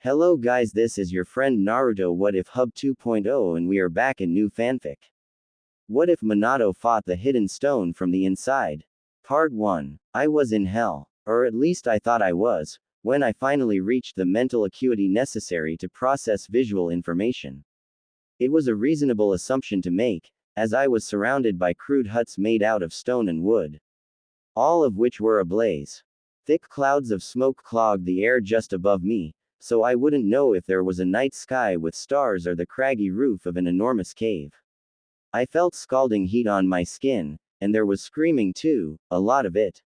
Hello guys, this is your friend Naruto. What if Hub 2.0 and we are back in new fanfic? What if Minato fought the hidden stone from the inside? Part 1. I was in hell. Or at least I thought I was, when I finally reached the mental acuity necessary to process visual information. It was a reasonable assumption to make, as I was surrounded by crude huts made out of stone and wood, all of which were ablaze. Thick clouds of smoke clogged the air just above me, so I wouldn't know if there was a night sky with stars or the craggy roof of an enormous cave. I felt scalding heat on my skin, and there was screaming too, a lot of it.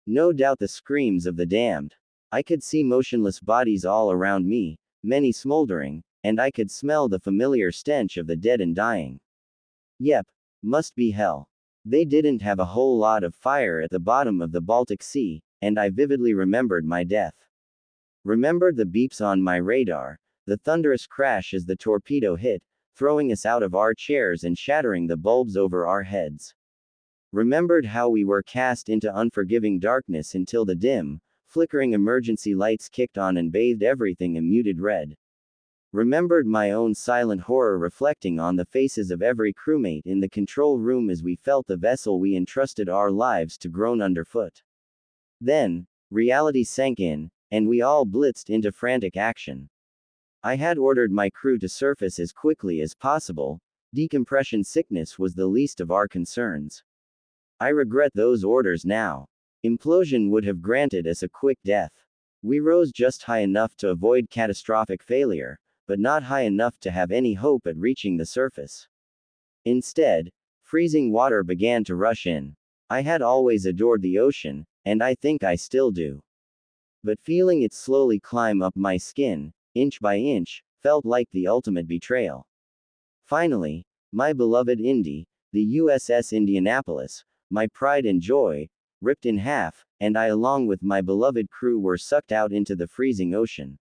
No doubt the screams of the damned. I could see motionless bodies all around me, many smoldering, and I could smell the familiar stench of the dead and dying. Yep, must be hell. They didn't have a whole lot of fire at the bottom of the Baltic Sea, and I vividly remembered my death. Remembered the beeps on my radar, the thunderous crash as the torpedo hit, throwing us out of our chairs and shattering the bulbs over our heads. Remembered how we were cast into unforgiving darkness until the dim, flickering emergency lights kicked on and bathed everything in muted red. Remembered my own silent horror reflecting on the faces of every crewmate in the control room as we felt the vessel we entrusted our lives to groan underfoot. Then, reality sank in, and we all blitzed into frantic action. I had ordered my crew to surface as quickly as possible. Decompression sickness was the least of our concerns. I regret those orders now. Implosion would have granted us a quick death. We rose just high enough to avoid catastrophic failure, but not high enough to have any hope at reaching the surface. Instead, freezing water began to rush in. I had always adored the ocean, and I think I still do. But feeling it slowly climb up my skin, inch by inch, felt like the ultimate betrayal. Finally, my beloved Indy, the USS Indianapolis, my pride and joy, ripped in half, and I along with my beloved crew were sucked out into the freezing ocean.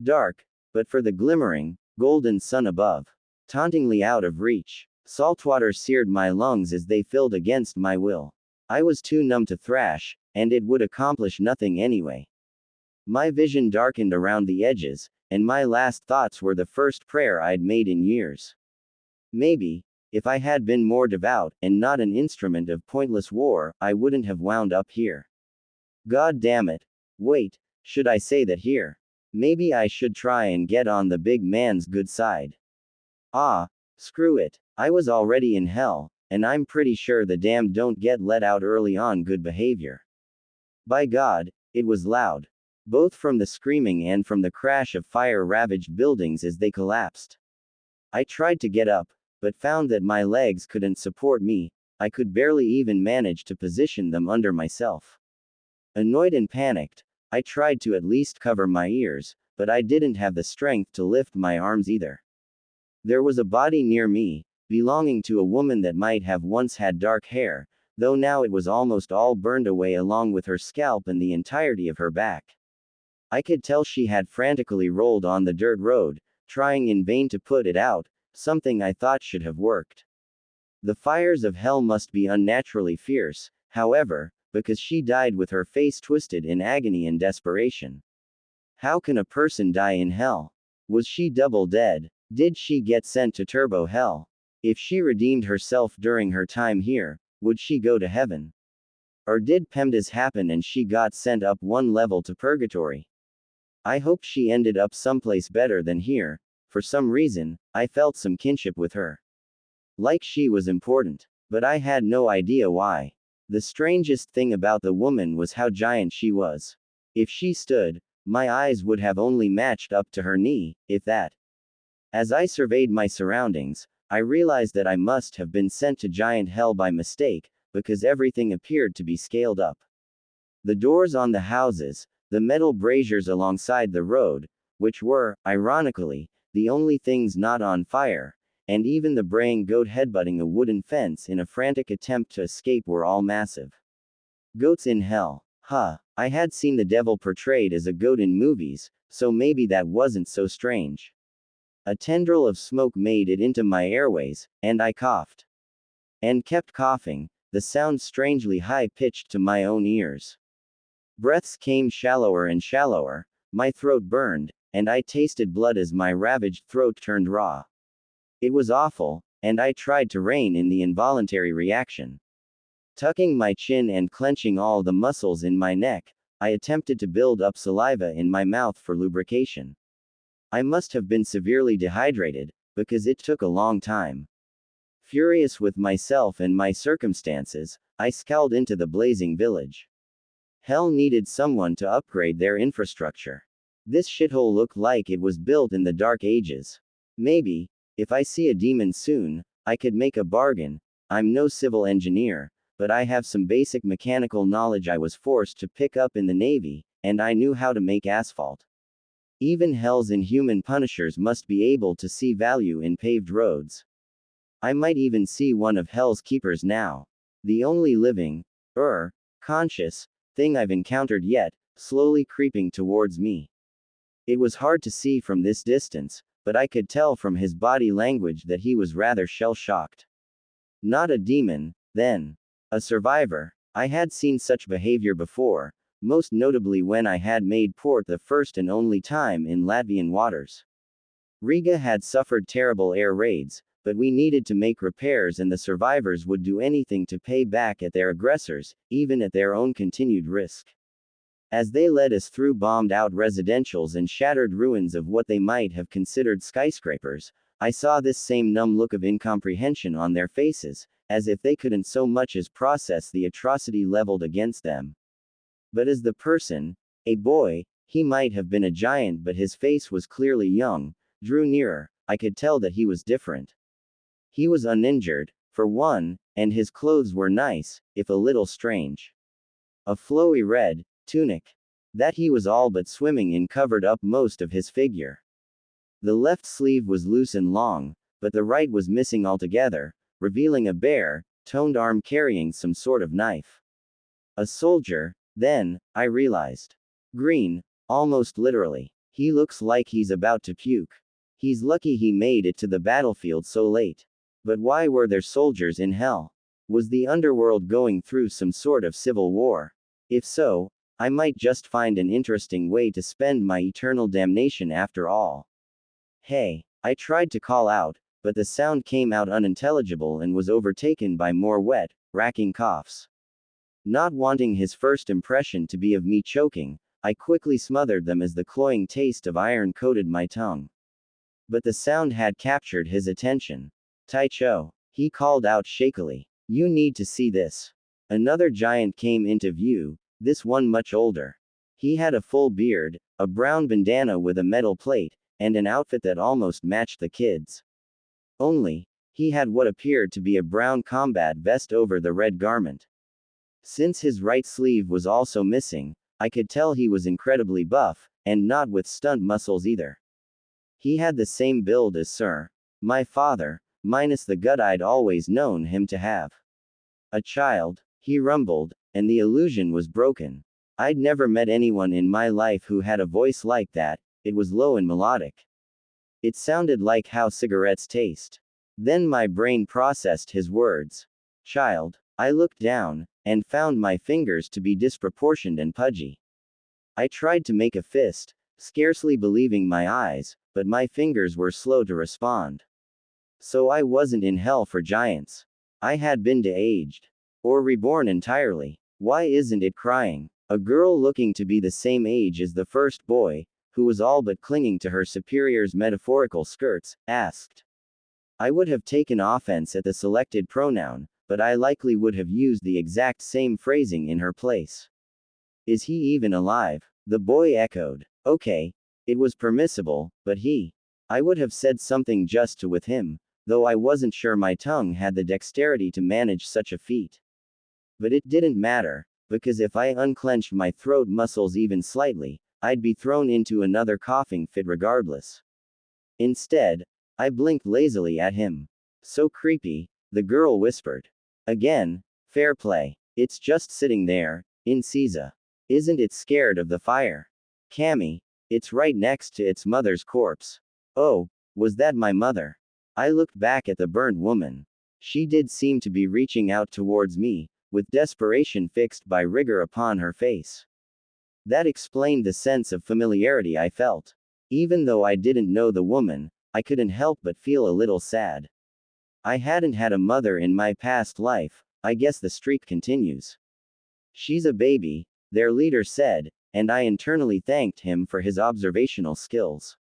Dark, but for the glimmering, golden sun above. Tauntingly out of reach. Saltwater seared my lungs as they filled against my will. I was too numb to thrash, and it would accomplish nothing anyway. My vision darkened around the edges, and my last thoughts were the first prayer I'd made in years. Maybe, if I had been more devout, and not an instrument of pointless war, I wouldn't have wound up here. God damn it. Wait, should I say that here? Maybe I should try and get on the big man's good side. Ah, screw it. I was already in hell, and I'm pretty sure the damned don't get let out early on good behavior. By God, it was loud. Both from the screaming and from the crash of fire-ravaged buildings as they collapsed. I tried to get up, but found that my legs couldn't support me. I could barely even manage to position them under myself. Annoyed and panicked, I tried to at least cover my ears, but I didn't have the strength to lift my arms either. There was a body near me, belonging to a woman that might have once had dark hair, though now it was almost all burned away along with her scalp and the entirety of her back. I could tell she had frantically rolled on the dirt road, trying in vain to put it out, something I thought should have worked. The fires of hell must be unnaturally fierce, however, because she died with her face twisted in agony and desperation. How can a person die in hell? Was she double dead? Did she get sent to turbo hell? If she redeemed herself during her time here, would she go to heaven? Or did PEMDAS happen and she got sent up one level to purgatory? I hoped she ended up someplace better than here. For some reason, I felt some kinship with her. Like she was important. But I had no idea why. The strangest thing about the woman was how giant she was. If she stood, my eyes would have only matched up to her knee, if that. As I surveyed my surroundings, I realized that I must have been sent to giant hell by mistake, because everything appeared to be scaled up. The doors on the houses, the metal braziers alongside the road, which were, ironically, the only things not on fire, and even the braying goat headbutting a wooden fence in a frantic attempt to escape were all massive. Goats in hell. Huh. I had seen the devil portrayed as a goat in movies, so maybe that wasn't so strange. A tendril of smoke made it into my airways, and I coughed. And kept coughing, the sound strangely high-pitched to my own ears. Breaths came shallower and shallower, my throat burned, and I tasted blood as my ravaged throat turned raw. It was awful, and I tried to rein in the involuntary reaction. Tucking my chin and clenching all the muscles in my neck, I attempted to build up saliva in my mouth for lubrication. I must have been severely dehydrated, because it took a long time. Furious with myself and my circumstances, I scowled into the blazing village. Hell needed someone to upgrade their infrastructure. This shithole looked like it was built in the Dark Ages. Maybe, if I see a demon soon, I could make a bargain. I'm no civil engineer, but I have some basic mechanical knowledge I was forced to pick up in the Navy, and I knew how to make asphalt. Even Hell's inhuman punishers must be able to see value in paved roads. I might even see one of Hell's keepers now. The only living, conscious, thing I've encountered yet, slowly creeping towards me. It was hard to see from this distance, but I could tell from his body language that he was rather shell-shocked. Not a demon, then. A survivor. I had seen such behavior before, most notably when I had made port the first and only time in Latvian waters. Riga had suffered terrible air raids, but we needed to make repairs and the survivors would do anything to pay back at their aggressors, even at their own continued risk. As they led us through bombed-out residentials and shattered ruins of what they might have considered skyscrapers, I saw this same numb look of incomprehension on their faces, as if they couldn't so much as process the atrocity leveled against them. But as the person, a boy, he might have been a giant but his face was clearly young, drew nearer, I could tell that he was different. He was uninjured, for one, and his clothes were nice, if a little strange. A flowy red tunic. That he was all but swimming in covered up most of his figure. The left sleeve was loose and long, but the right was missing altogether, revealing a bare, toned arm carrying some sort of knife. A soldier, then, I realized. Green, almost literally. He looks like he's about to puke. He's lucky he made it to the battlefield so late. But why were there soldiers in Hell? Was the underworld going through some sort of civil war? If so, I might just find an interesting way to spend my eternal damnation after all. Hey, I tried to call out, but the sound came out unintelligible and was overtaken by more wet, racking coughs. Not wanting his first impression to be of me choking, I quickly smothered them as the cloying taste of iron coated my tongue. But the sound had captured his attention. Taicho, he called out shakily. You need to see this. Another giant came into view, this one much older. He had a full beard, a brown bandana with a metal plate, and an outfit that almost matched the kid's. Only, he had what appeared to be a brown combat vest over the red garment. Since his right sleeve was also missing, I could tell he was incredibly buff, and not with stunt muscles either. He had the same build as Sir, my father, minus the gut I'd always known him to have. A child, he rumbled, and the illusion was broken. I'd never met anyone in my life who had a voice like that. It was low and melodic. It sounded like how cigarettes taste. Then my brain processed his words. Child. I looked down, and found my fingers to be disproportioned and pudgy. I tried to make a fist, scarcely believing my eyes, but my fingers were slow to respond. So I wasn't in Hell for giants. I had been de-aged. Or reborn entirely. Why isn't it crying? A girl looking to be the same age as the first boy, who was all but clinging to her superior's metaphorical skirts, asked. I would have taken offense at the selected pronoun, but I likely would have used the exact same phrasing in her place. Is he even alive? The boy echoed. Okay. It was permissible, but I would have said something just to with him, though I wasn't sure my tongue had the dexterity to manage such a feat. But it didn't matter, because if I unclenched my throat muscles even slightly, I'd be thrown into another coughing fit regardless. Instead, I blinked lazily at him. So creepy, the girl whispered. Again, fair play. It's just sitting there, in Caesar. Isn't it scared of the fire? Cammy, it's right next to its mother's corpse. Oh, was that my mother? I looked back at the burned woman. She did seem to be reaching out towards me, with desperation fixed by rigor upon her face. That explained the sense of familiarity I felt. Even though I didn't know the woman, I couldn't help but feel a little sad. I hadn't had a mother in my past life, I guess the streak continues. She's a baby, their leader said, and I internally thanked him for his observational skills.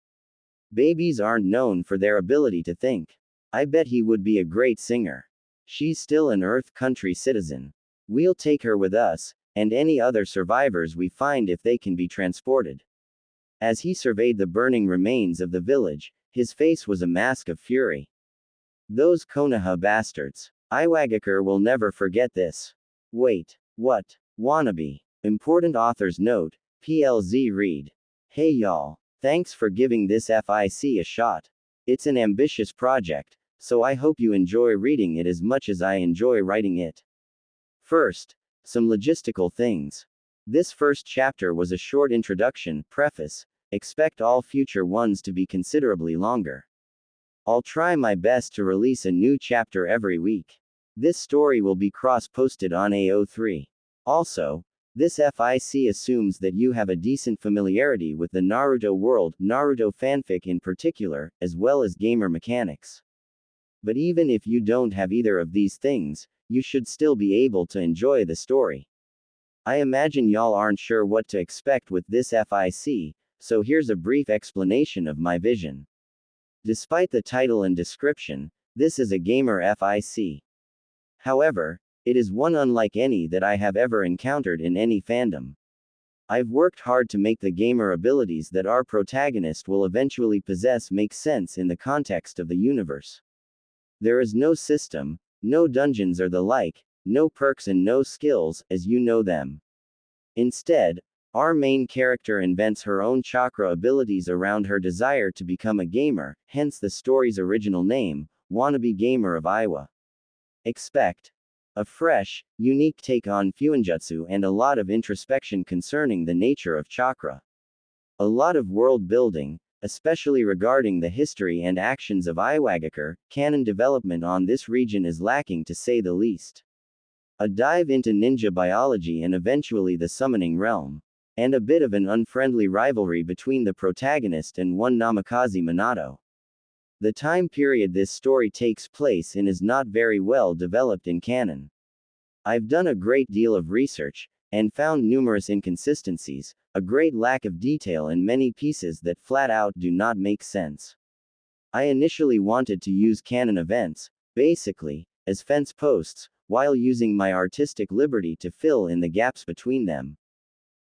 Babies aren't known for their ability to think. I bet he would be a great singer. She's still an Earth country citizen. We'll take her with us, and any other survivors we find if they can be transported. As he surveyed the burning remains of the village, his face was a mask of fury. Those Konoha bastards. Iwagakure will never forget this. Wait. What? Wannabe. Important author's note, PLZ read. Hey y'all. Thanks for giving this FIC a shot. It's an ambitious project, so I hope you enjoy reading it as much as I enjoy writing it. First, some logistical things. This first chapter was a short introduction, preface. Expect all future ones to be considerably longer. I'll try my best to release a new chapter every week. This story will be cross-posted on AO3. Also, this FIC assumes that you have a decent familiarity with the Naruto world, Naruto fanfic in particular, as well as gamer mechanics. But even if you don't have either of these things, you should still be able to enjoy the story. I imagine y'all aren't sure what to expect with this FIC, so here's a brief explanation of my vision. Despite the title and description, this is a gamer FIC. However, it is one unlike any that I have ever encountered in any fandom. I've worked hard to make the gamer abilities that our protagonist will eventually possess make sense in the context of the universe. There is no system, no dungeons or the like, no perks and no skills, as you know them. Instead, our main character invents her own chakra abilities around her desire to become a gamer, hence the story's original name, Wannabe Gamer of Iwa. Expect a fresh, unique take on Fuinjutsu and a lot of introspection concerning the nature of chakra. A lot of world building, especially regarding the history and actions of Iwagakure. Canon development on this region is lacking to say the least. A dive into ninja biology and eventually the summoning realm. And a bit of an unfriendly rivalry between the protagonist and one Namikaze Minato. The time period this story takes place in is not very well developed in canon. I've done a great deal of research, and found numerous inconsistencies, a great lack of detail in many pieces that flat out do not make sense. I initially wanted to use canon events, basically, as fence posts, while using my artistic liberty to fill in the gaps between them.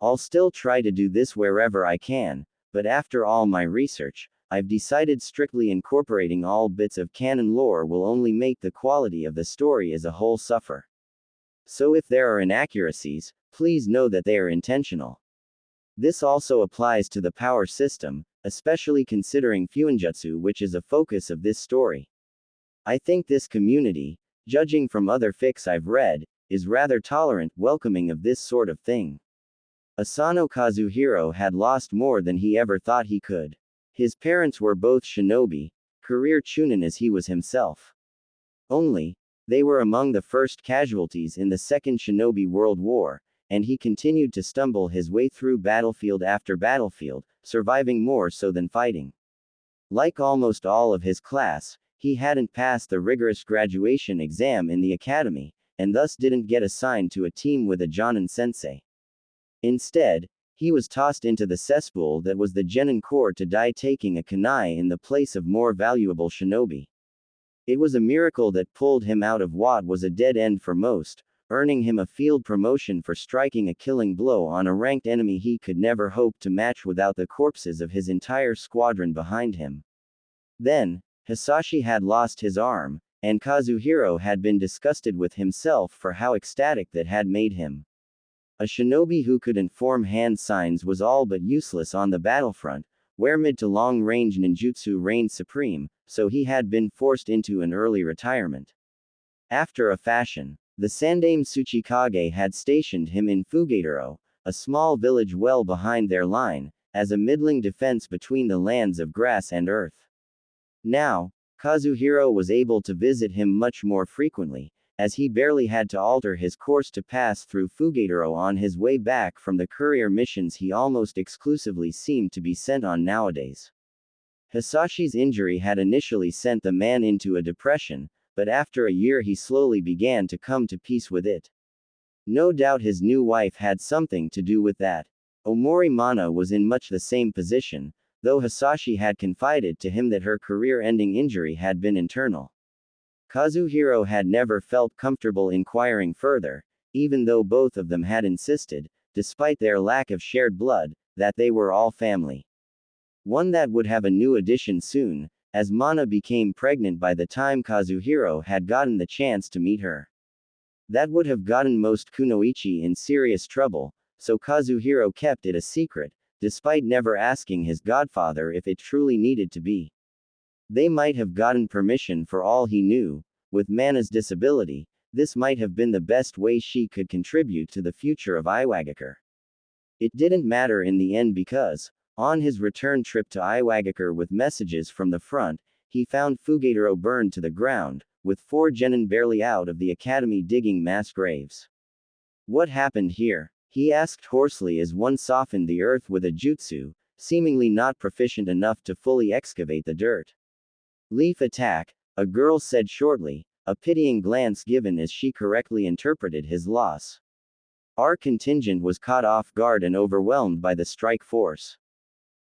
I'll still try to do this wherever I can, but after all my research, I've decided strictly incorporating all bits of canon lore will only make the quality of the story as a whole suffer. So if there are inaccuracies, please know that they are intentional. This also applies to the power system, especially considering Fuinjutsu, which is a focus of this story. I think this community, judging from other fics I've read, is rather tolerant, welcoming of this sort of thing. Asano Kazuhiro had lost more than he ever thought he could. His parents were both shinobi, career chunin as he was himself. Only, they were among the first casualties in the Second Shinobi World War, and he continued to stumble his way through battlefield after battlefield, surviving more so than fighting. Like almost all of his class, he hadn't passed the rigorous graduation exam in the academy, and thus didn't get assigned to a team with a Jonin sensei. Instead, he was tossed into the cesspool that was the Genin Corps to die, taking a kunai in the place of more valuable shinobi. It was a miracle that pulled him out of what was a dead end for most, earning him a field promotion for striking a killing blow on a ranked enemy he could never hope to match without the corpses of his entire squadron behind him. Then, Hisashi had lost his arm, and Kazuhiro had been disgusted with himself for how ecstatic that had made him. A shinobi who could inform hand signs was all but useless on the battlefront, where mid to long range ninjutsu reigned supreme, so he had been forced into an early retirement. After a fashion, the Sandaime Tsuchikage had stationed him in Fugataro, a small village well behind their line, as a middling defense between the lands of grass and earth. Now, Kazuhiro was able to visit him much more frequently, as he barely had to alter his course to pass through Fugataro on his way back from the courier missions he almost exclusively seemed to be sent on nowadays. Hisashi's injury had initially sent the man into a depression, but after a year he slowly began to come to peace with it. No doubt his new wife had something to do with that. Omori Mana was in much the same position, though Hisashi had confided to him that her career-ending injury had been internal. Kazuhiro had never felt comfortable inquiring further, even though both of them had insisted, despite their lack of shared blood, that they were all family. One that would have a new addition soon, as Mana became pregnant by the time Kazuhiro had gotten the chance to meet her. That would have gotten most kunoichi in serious trouble, so Kazuhiro kept it a secret, despite never asking his godfather if it truly needed to be. They might have gotten permission for all he knew. With Mana's disability, this might have been the best way she could contribute to the future of Iwagakure. It didn't matter in the end because, on his return trip to Iwagakure with messages from the front, he found Fugataro burned to the ground, with 4 genin barely out of the academy digging mass graves. What happened here? He asked hoarsely as one softened the earth with a jutsu, seemingly not proficient enough to fully excavate the dirt. Leaf attack, a girl said shortly, a pitying glance given as she correctly interpreted his loss. Our contingent was caught off guard and overwhelmed by the strike force.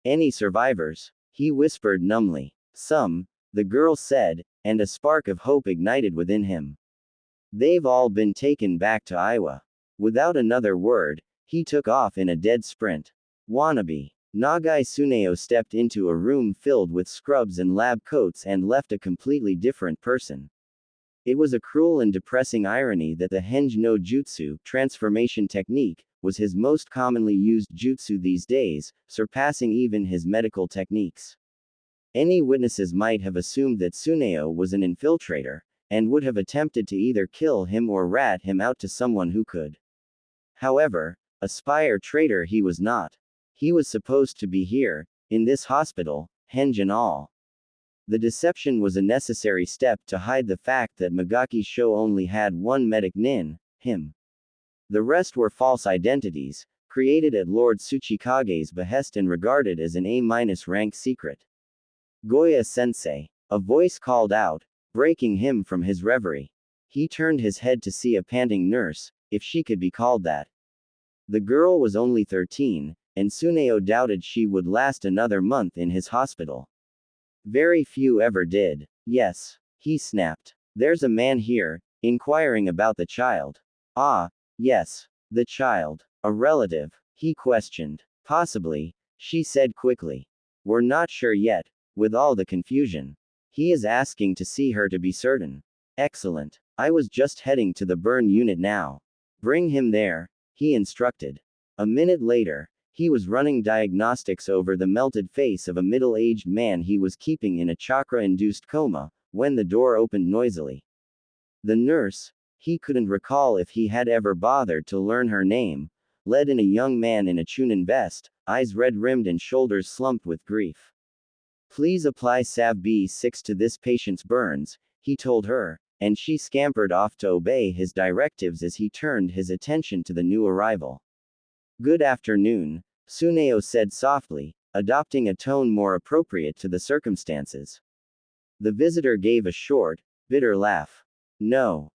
Any survivors? He whispered numbly. Some, the girl said, and a spark of hope ignited within him. They've all been taken back to Iowa. Without another word, he took off in a dead sprint. Wannabe. Nagai Tsuneo stepped into a room filled with scrubs and lab coats and left a completely different person. It was a cruel and depressing irony that the Henge no Jutsu, transformation technique, was his most commonly used jutsu these days, surpassing even his medical techniques. Any witnesses might have assumed that Tsuneo was an infiltrator, and would have attempted to either kill him or rat him out to someone who could. However, a spy or traitor he was not. He was supposed to be here, in this hospital, Henge and all. The deception was a necessary step to hide the fact that Magaki's show only had one medic nin, him. The rest were false identities, created at Lord Tsuchikage's behest and regarded as an A-rank secret. Goya-sensei, a voice called out, breaking him from his reverie. He turned his head to see a panting nurse, if she could be called that. The girl was only 13, and Tsuneo doubted she would last another month in his hospital. Very few ever did. Yes, he snapped. There's a man here, inquiring about the child. Ah, yes, the child. A relative, he questioned. Possibly, she said quickly. We're not sure yet, with all the confusion. He is asking to see her to be certain. Excellent. I was just heading to the burn unit now. Bring him there, he instructed. A minute later, he was running diagnostics over the melted face of a middle-aged man he was keeping in a chakra-induced coma, when the door opened noisily. The nurse, he couldn't recall if he had ever bothered to learn her name, led in a young man in a chunin vest, eyes red-rimmed and shoulders slumped with grief. Please apply salve B6 to this patient's burns, he told her, and she scampered off to obey his directives as he turned his attention to the new arrival. Good afternoon, Tsuneo said softly, adopting a tone more appropriate to the circumstances. The visitor gave a short, bitter laugh. No,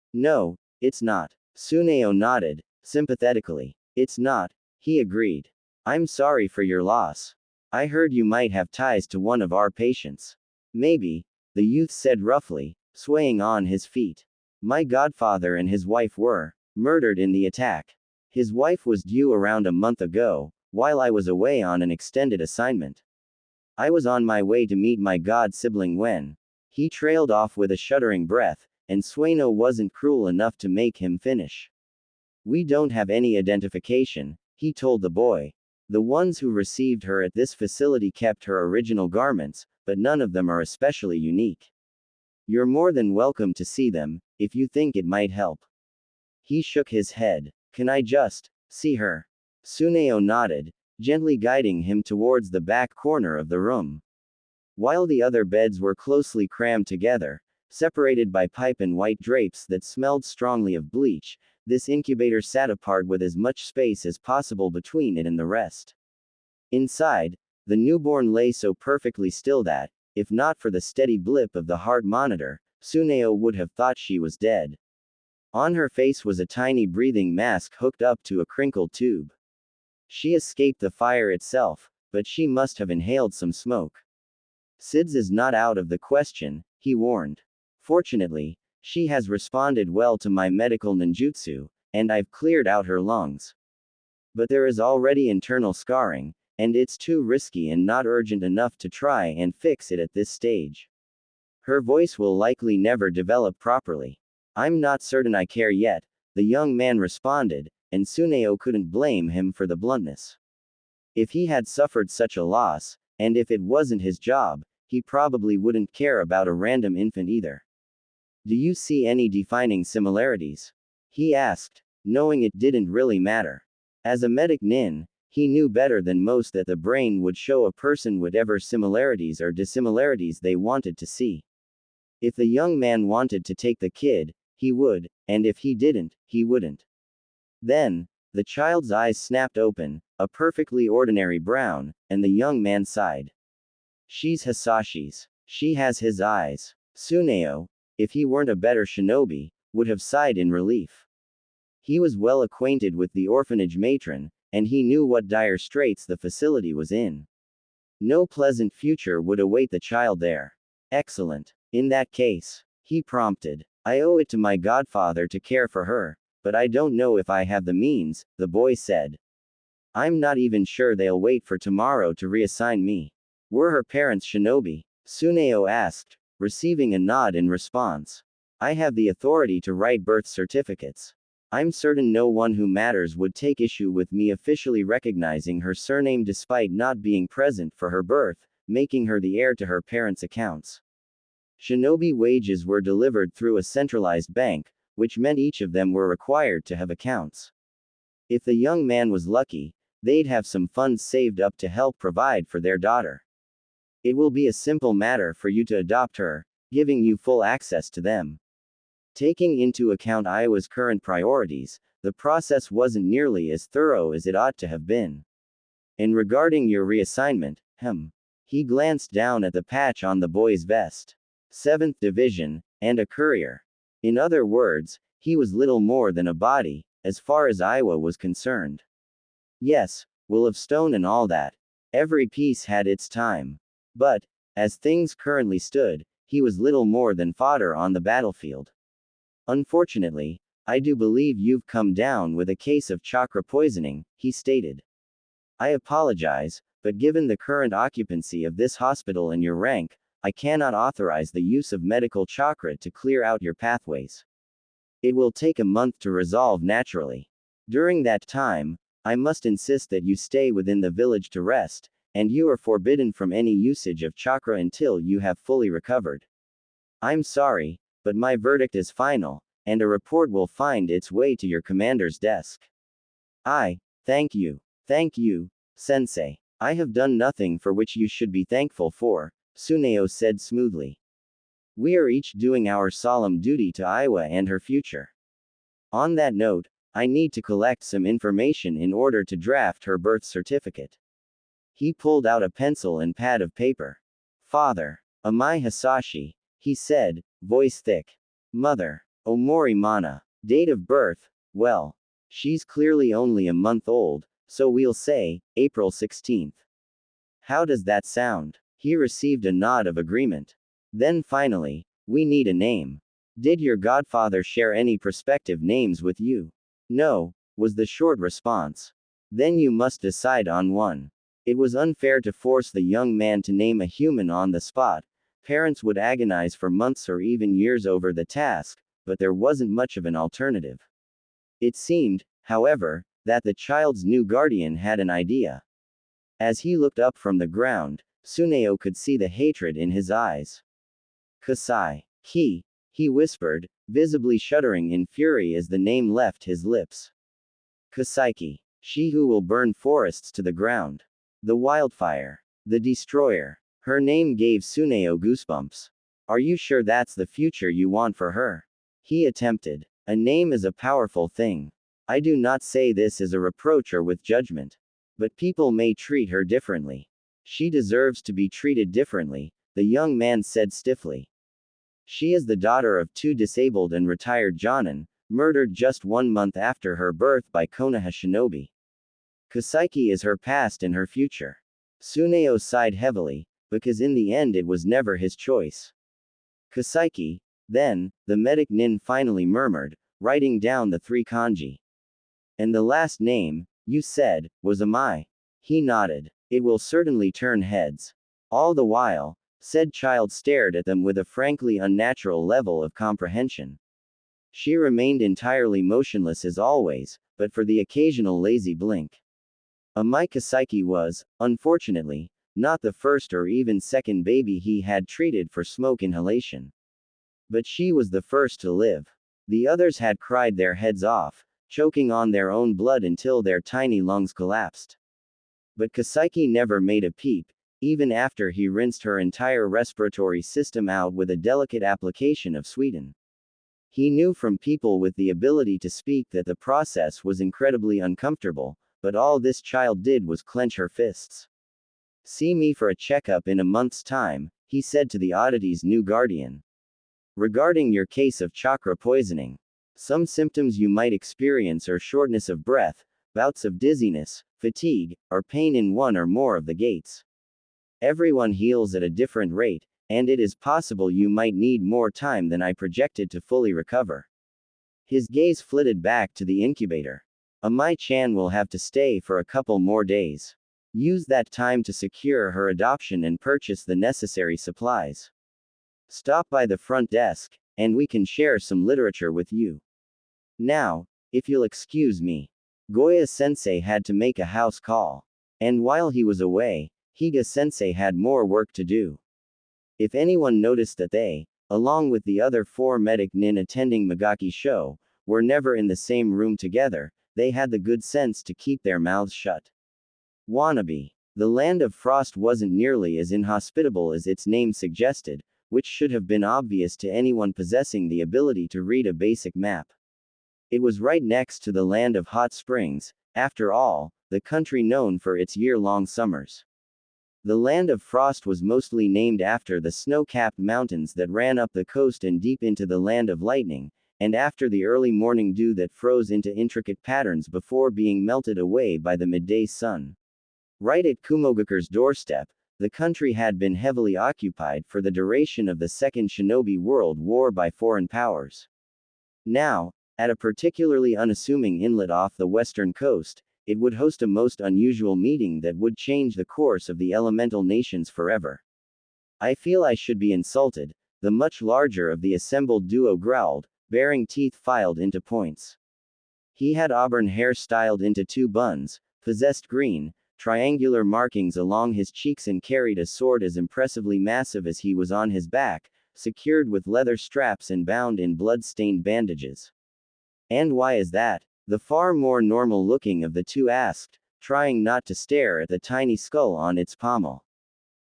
it's not. Tsuneo nodded, sympathetically. It's not, he agreed. I'm sorry for your loss. I heard you might have ties to one of our patients. Maybe, the youth said roughly, swaying on his feet. My godfather and his wife were murdered in the attack. His wife was due around a month ago, while I was away on an extended assignment. I was on my way to meet my god sibling when he trailed off with a shuddering breath, and Sueno wasn't cruel enough to make him finish. We don't have any identification, he told the boy. The ones who received her at this facility kept her original garments, but none of them are especially unique. You're more than welcome to see them, if you think it might help. He shook his head. Can I just see her? Tsuneo nodded, gently guiding him towards the back corner of the room. While the other beds were closely crammed together, Separated by pipe and white drapes that smelled strongly of bleach, this incubator sat apart with as much space as possible between it and the rest. Inside, the newborn lay so perfectly still that, if not for the steady blip of the heart monitor, Tsuneo would have thought she was dead. On her face was a tiny breathing mask hooked up to a crinkled tube. She escaped the fire itself, but she must have inhaled some smoke. SIDS is not out of the question, he warned. Fortunately, she has responded well to my medical ninjutsu, and I've cleared out her lungs. But there is already internal scarring, and it's too risky and not urgent enough to try and fix it at this stage. Her voice will likely never develop properly. I'm not certain I care yet, the young man responded, and Tsuneo couldn't blame him for the bluntness. If he had suffered such a loss, and if it wasn't his job, he probably wouldn't care about a random infant either. Do you see any defining similarities? He asked, knowing it didn't really matter. As a medic nin, he knew better than most that the brain would show a person whatever similarities or dissimilarities they wanted to see. If the young man wanted to take the kid, he would, and if he didn't, he wouldn't. Then, the child's eyes snapped open, a perfectly ordinary brown, and the young man sighed. She's Hisashi's. She has his eyes. Tsuneo, if he weren't a better shinobi, would have sighed in relief. He was well acquainted with the orphanage matron, and he knew what dire straits the facility was in. No pleasant future would await the child there. Excellent. In that case, he prompted, I owe it to my godfather to care for her, but I don't know if I have the means, the boy said. I'm not even sure they'll wait for tomorrow to reassign me. Were her parents shinobi? Tsuneo asked, receiving a nod in response. I have the authority to write birth certificates. I'm certain no one who matters would take issue with me officially recognizing her surname despite not being present for her birth, making her the heir to her parents' accounts. Shinobi wages were delivered through a centralized bank, which meant each of them were required to have accounts. If the young man was lucky, they'd have some funds saved up to help provide for their daughter. It will be a simple matter for you to adopt her, giving you full access to them. Taking into account Iowa's current priorities, the process wasn't nearly as thorough as it ought to have been. And regarding your reassignment, he glanced down at the patch on the boy's vest. 7th Division, and a courier. In other words, he was little more than a body, as far as Iowa was concerned. Yes, will of stone and all that. Every piece had its time. But, as things currently stood, he was little more than fodder on the battlefield. Unfortunately, I do believe you've come down with a case of chakra poisoning, he stated. I apologize, but given the current occupancy of this hospital and your rank, I cannot authorize the use of medical chakra to clear out your pathways. It will take a month to resolve naturally. During that time, I must insist that you stay within the village to rest, and you are forbidden from any usage of chakra until you have fully recovered. I'm sorry, but my verdict is final, and a report will find its way to your commander's desk. Thank you, sensei. I have done nothing for which you should be thankful for, Tsuneo said smoothly. We are each doing our solemn duty to Iowa and her future. On that note, I need to collect some information in order to draft her birth certificate. He pulled out a pencil and pad of paper. Father, Amai Hisashi, he said, voice thick. Mother, Omori Mana. Date of birth, well, she's clearly only a month old, so we'll say, April 16th. How does that sound? He received a nod of agreement. Then finally, we need a name. Did your godfather share any prospective names with you? No, was the short response. Then you must decide on one. It was unfair to force the young man to name a human on the spot. Parents would agonize for months or even years over the task, but there wasn't much of an alternative. It seemed, however, that the child's new guardian had an idea. As he looked up from the ground, Tsuneo could see the hatred in his eyes. Kasai. He whispered, visibly shuddering in fury as the name left his lips. Kasaiki. She who will burn forests to the ground. The wildfire. The destroyer. Her name gave Tsuneo goosebumps. Are you sure that's the future you want for her? He attempted. A name is a powerful thing. I do not say this as a reproach or with judgment. But people may treat her differently. She deserves to be treated differently, the young man said stiffly. She is the daughter of two disabled and retired jonin, murdered just 1 month after her birth by Konoha shinobi. Kaseki is her past and her future. Tsuneo sighed heavily, because in the end it was never his choice. Kaseki, then, the medic nin finally murmured, writing down the 3 kanji. And the last name, you said, was Amai. He nodded. It will certainly turn heads. All the while, said child stared at them with a frankly unnatural level of comprehension. She remained entirely motionless as always, but for the occasional lazy blink. Amai Kaseki was, unfortunately, not the first or even second baby he had treated for smoke inhalation. But she was the first to live. The others had cried their heads off, choking on their own blood until their tiny lungs collapsed. But Kaseki never made a peep, even after he rinsed her entire respiratory system out with a delicate application of Sweden. He knew from people with the ability to speak that the process was incredibly uncomfortable, but all this child did was clench her fists. See me for a checkup in a month's time, he said to the oddity's new guardian. Regarding your case of chakra poisoning, some symptoms you might experience are shortness of breath, bouts of dizziness, fatigue, or pain in one or more of the gates. Everyone heals at a different rate, and it is possible you might need more time than I projected to fully recover. His gaze flitted back to the incubator. Amai-chan will have to stay for a couple more days. Use that time to secure her adoption and purchase the necessary supplies. Stop by the front desk, and we can share some literature with you. Now, if you'll excuse me. Goya-sensei had to make a house call. And while he was away, Higa-sensei had more work to do. If anyone noticed that they, along with the other 4 medic nin attending Magaki show, were never in the same room together, they had the good sense to keep their mouths shut. Wannabe. The land of frost wasn't nearly as inhospitable as its name suggested, which should have been obvious to anyone possessing the ability to read a basic map. It was right next to the land of hot springs, after all, the country known for its year-long summers. The land of frost was mostly named after the snow-capped mountains that ran up the coast and deep into the land of lightning, and after the early morning dew that froze into intricate patterns before being melted away by the midday sun. Right at Kumogakure's doorstep, the country had been heavily occupied for the duration of the Second Shinobi World War by foreign powers. Now, at a particularly unassuming inlet off the western coast, it would host a most unusual meeting that would change the course of the elemental nations forever. I feel I should be insulted, the much larger of the assembled duo growled, baring teeth filed into points. He had auburn hair styled into 2 buns, possessed green, triangular markings along his cheeks and carried a sword as impressively massive as he was on his back, secured with leather straps and bound in blood-stained bandages. And why is that? The far more normal-looking of the 2 asked, trying not to stare at the tiny skull on its pommel.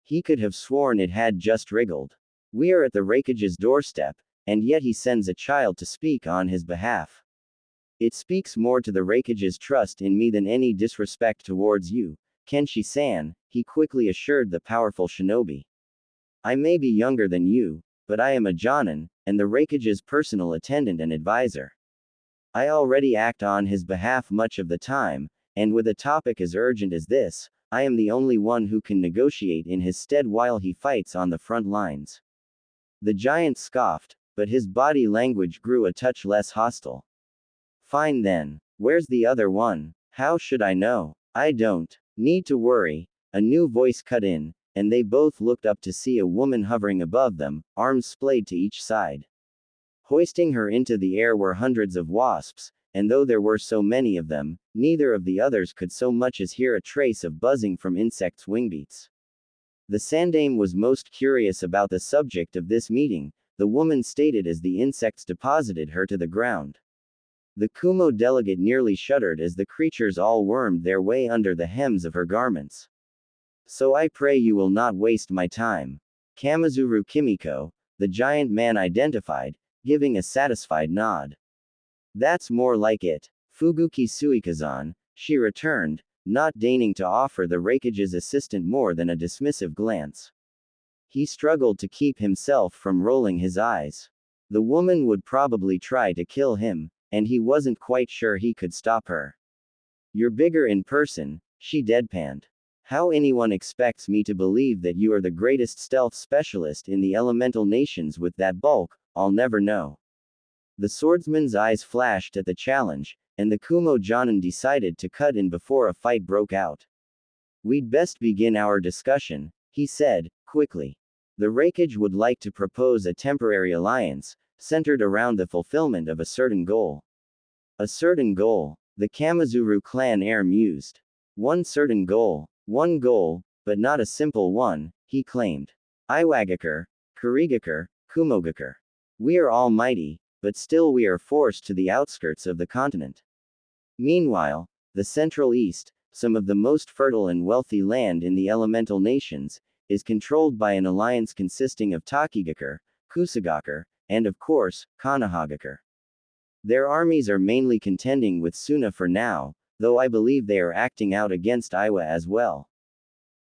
He could have sworn it had just wriggled. We are at the Raikage's doorstep, and yet he sends a child to speak on his behalf. It speaks more to the Raikage's trust in me than any disrespect towards you, Kenshi-san, he quickly assured the powerful shinobi. I may be younger than you, but I am a jonin, and the Raikage's personal attendant and advisor. I already act on his behalf much of the time, and with a topic as urgent as this, I am the only one who can negotiate in his stead while he fights on the front lines. The giant scoffed, but his body language grew a touch less hostile. Fine then. Where's the other one? How should I know? I don't need to worry. A new voice cut in, and they both looked up to see a woman hovering above them, arms splayed to each side. Hoisting her into the air were hundreds of wasps, and though there were so many of them, neither of the others could so much as hear a trace of buzzing from insects' wingbeats. The Sandame was most curious about the subject of this meeting, the woman stated as the insects deposited her to the ground. The Kumo delegate nearly shuddered as the creatures all wormed their way under the hems of her garments. So I pray you will not waste my time. Kamizuru Kimiko, the giant man identified, giving a satisfied nod. That's more like it. Fuguki Suikazan, she returned, not deigning to offer the Raikage's assistant more than a dismissive glance. He struggled to keep himself from rolling his eyes. The woman would probably try to kill him, and he wasn't quite sure he could stop her. You're bigger in person, she deadpanned. How anyone expects me to believe that you are the greatest stealth specialist in the elemental nations with that bulk, I'll never know. The swordsman's eyes flashed at the challenge, and the Kumo Jonin decided to cut in before a fight broke out. We'd best begin our discussion, he said, quickly. The Raikage would like to propose a temporary alliance, centered around the fulfillment of a certain goal. A certain goal, the Kamizuru clan heir mused. One certain goal, but not a simple one, he claimed. Iwagakure, Kurigakure, Kumogakure. We are all mighty, but still we are forced to the outskirts of the continent. Meanwhile, the Central East, some of the most fertile and wealthy land in the elemental nations, is controlled by an alliance consisting of Takigakure, Kusagakure, and of course, Konohagakure. Their armies are mainly contending with Suna for now, though I believe they are acting out against Iwa as well.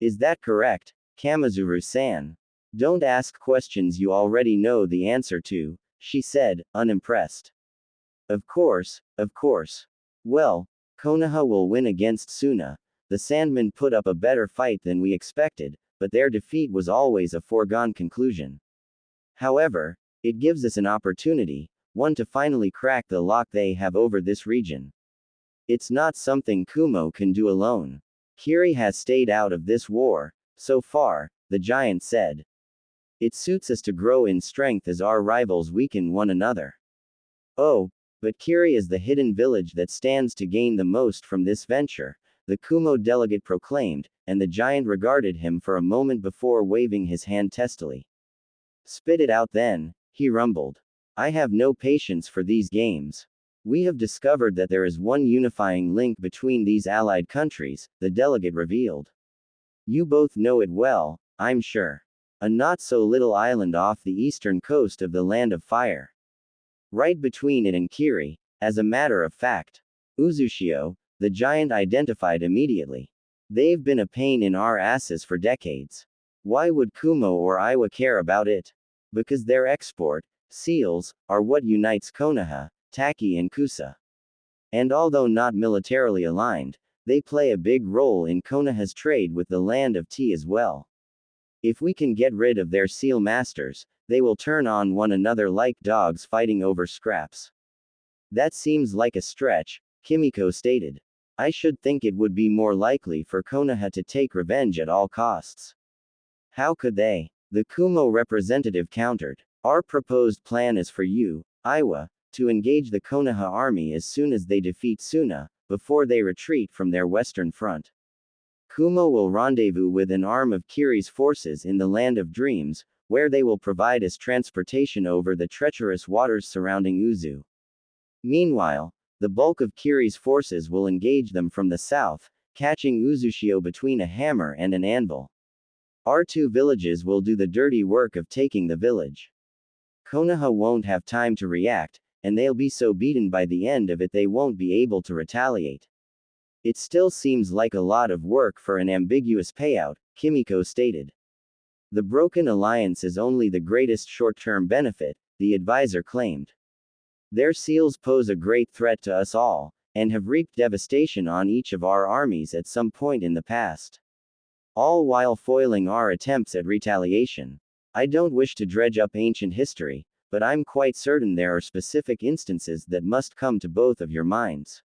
Is that correct, Kamizuru-san? Don't ask questions you already know the answer to, she said, unimpressed. Of course, of course. Well, Konoha will win against Suna. The Sandmen put up a better fight than we expected, but their defeat was always a foregone conclusion. However, it gives us an opportunity, one to finally crack the lock they have over this region. It's not something Kumo can do alone. Kiri has stayed out of this war, so far, the giant said. It suits us to grow in strength as our rivals weaken one another. Oh, but Kiri is the hidden village that stands to gain the most from this venture, the Kumo delegate proclaimed, and the giant regarded him for a moment before waving his hand testily. Spit it out then, he rumbled. I have no patience for these games. We have discovered that there is one unifying link between these allied countries, the delegate revealed. You both know it well, I'm sure. A not-so-little island off the eastern coast of the Land of Fire. Right between it and Kiri, as a matter of fact. Uzushio, the giant identified immediately. They've been a pain in our asses for decades. Why would Kumo or Iwa care about it? Because their export, seals, are what unites Konoha, Taki and Kusa. And although not militarily aligned, they play a big role in Konoha's trade with the Land of Tea as well. If we can get rid of their seal masters, they will turn on one another like dogs fighting over scraps. That seems like a stretch, Kimiko stated. I should think it would be more likely for Konoha to take revenge at all costs. How could they? The Kumo representative countered. Our proposed plan is for you, Iwa, to engage the Konoha army as soon as they defeat Suna, before they retreat from their western front. Kumo will rendezvous with an arm of Kiri's forces in the Land of Dreams, where they will provide us transportation over the treacherous waters surrounding Uzu. Meanwhile, the bulk of Kiri's forces will engage them from the south, catching Uzushio between a hammer and an anvil. Our two villages will do the dirty work of taking the village. Konoha won't have time to react, and they'll be so beaten by the end of it they won't be able to retaliate. It still seems like a lot of work for an ambiguous payout, Kimiko stated. The broken alliance is only the greatest short-term benefit, the advisor claimed. Their seals pose a great threat to us all, and have reaped devastation on each of our armies at some point in the past. All while foiling our attempts at retaliation. I don't wish to dredge up ancient history, but I'm quite certain there are specific instances that must come to both of your minds.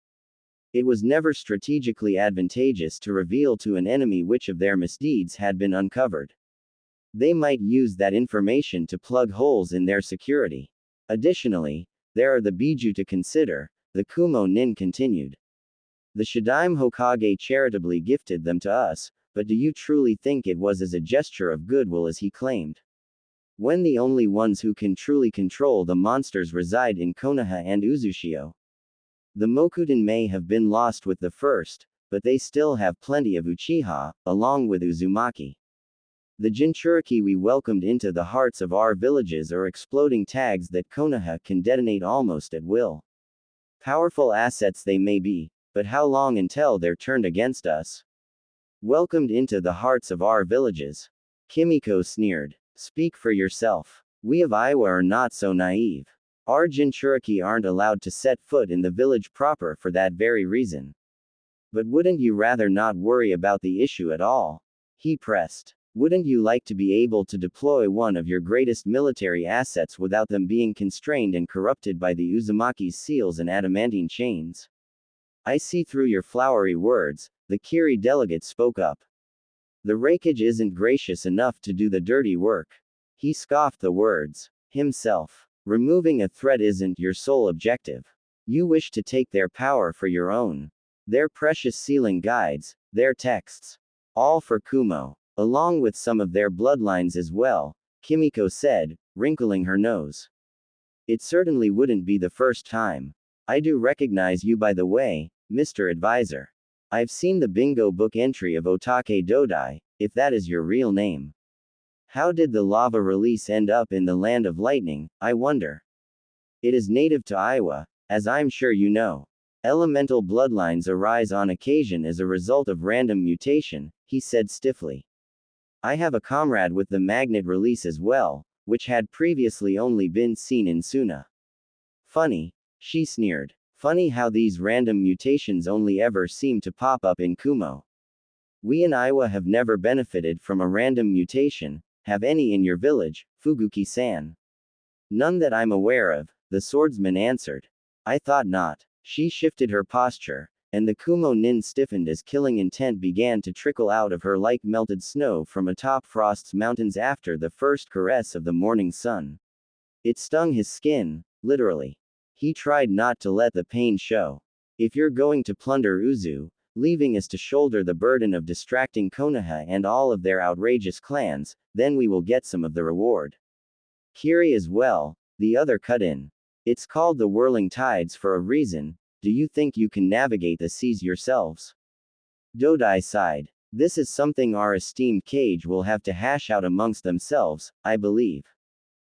It was never strategically advantageous to reveal to an enemy which of their misdeeds had been uncovered. They might use that information to plug holes in their security. Additionally, there are the Biju to consider, the Kumo Nin continued. The Shidaime Hokage charitably gifted them to us, but do you truly think it was as a gesture of goodwill as he claimed? When the only ones who can truly control the monsters reside in Konoha and Uzushio. The Mokuden may have been lost with the first, but they still have plenty of Uchiha, along with Uzumaki. The Jinchuriki we welcomed into the hearts of our villages are exploding tags that Konoha can detonate almost at will. Powerful assets they may be, but how long until they're turned against us? Welcomed into the hearts of our villages. Kimiko sneered. Speak for yourself. We of Iowa are not so naive. Our Jinchuriki aren't allowed to set foot in the village proper for that very reason. But wouldn't you rather not worry about the issue at all? He pressed. Wouldn't you like to be able to deploy one of your greatest military assets without them being constrained and corrupted by the Uzumaki's seals and adamantine chains? I see through your flowery words, the Kiri delegate spoke up. The Raikage isn't gracious enough to do the dirty work. He scoffed the words. Himself. Removing a threat isn't your sole objective. You wish to take their power for your own. Their precious sealing guides, their texts. All for Kumo. Along with some of their bloodlines as well, Kimiko said, wrinkling her nose. It certainly wouldn't be the first time. I do recognize you by the way, Mr. Advisor. I've seen the bingo book entry of Otake Dodai, if that is your real name. How did the lava release end up in the land of lightning, I wonder? It is native to Iowa, as I'm sure you know. Elemental bloodlines arise on occasion as a result of random mutation, he said stiffly. I have a comrade with the magnet release as well, which had previously only been seen in Suna. Funny, she sneered. Funny how these random mutations only ever seem to pop up in Kumo. We in Iowa have never benefited from a random mutation, have any in your village, Fuguki-san? None that I'm aware of, the swordsman answered. I thought not. She shifted her posture, and the Kumo nin stiffened as killing intent began to trickle out of her like melted snow from atop Frost's mountains after the first caress of the morning sun. It stung his skin, literally. He tried not to let the pain show. If you're going to plunder Uzu, leaving us to shoulder the burden of distracting Konoha and all of their outrageous clans, then we will get some of the reward. Kiri as well, the other cut in. It's called the whirling tides for a reason. Do you think you can navigate the seas yourselves? Dodai sighed. This is something our esteemed Cage will have to hash out amongst themselves, I believe.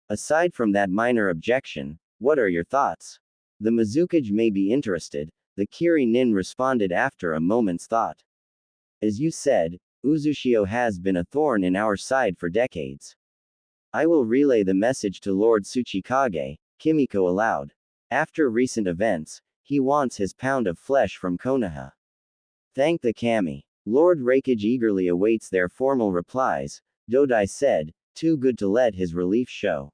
Aside from that minor objection, what are your thoughts? The Mizukage may be interested, the Kiri nin responded after a moment's thought. As you said, Uzushio has been a thorn in our side for decades. I will relay the message to Lord Tsuchikage, Kimiko allowed. After recent events, he wants his pound of flesh from Konoha. Thank the kami. Lord Raikage eagerly awaits their formal replies, Dodai said, too good to let his relief show.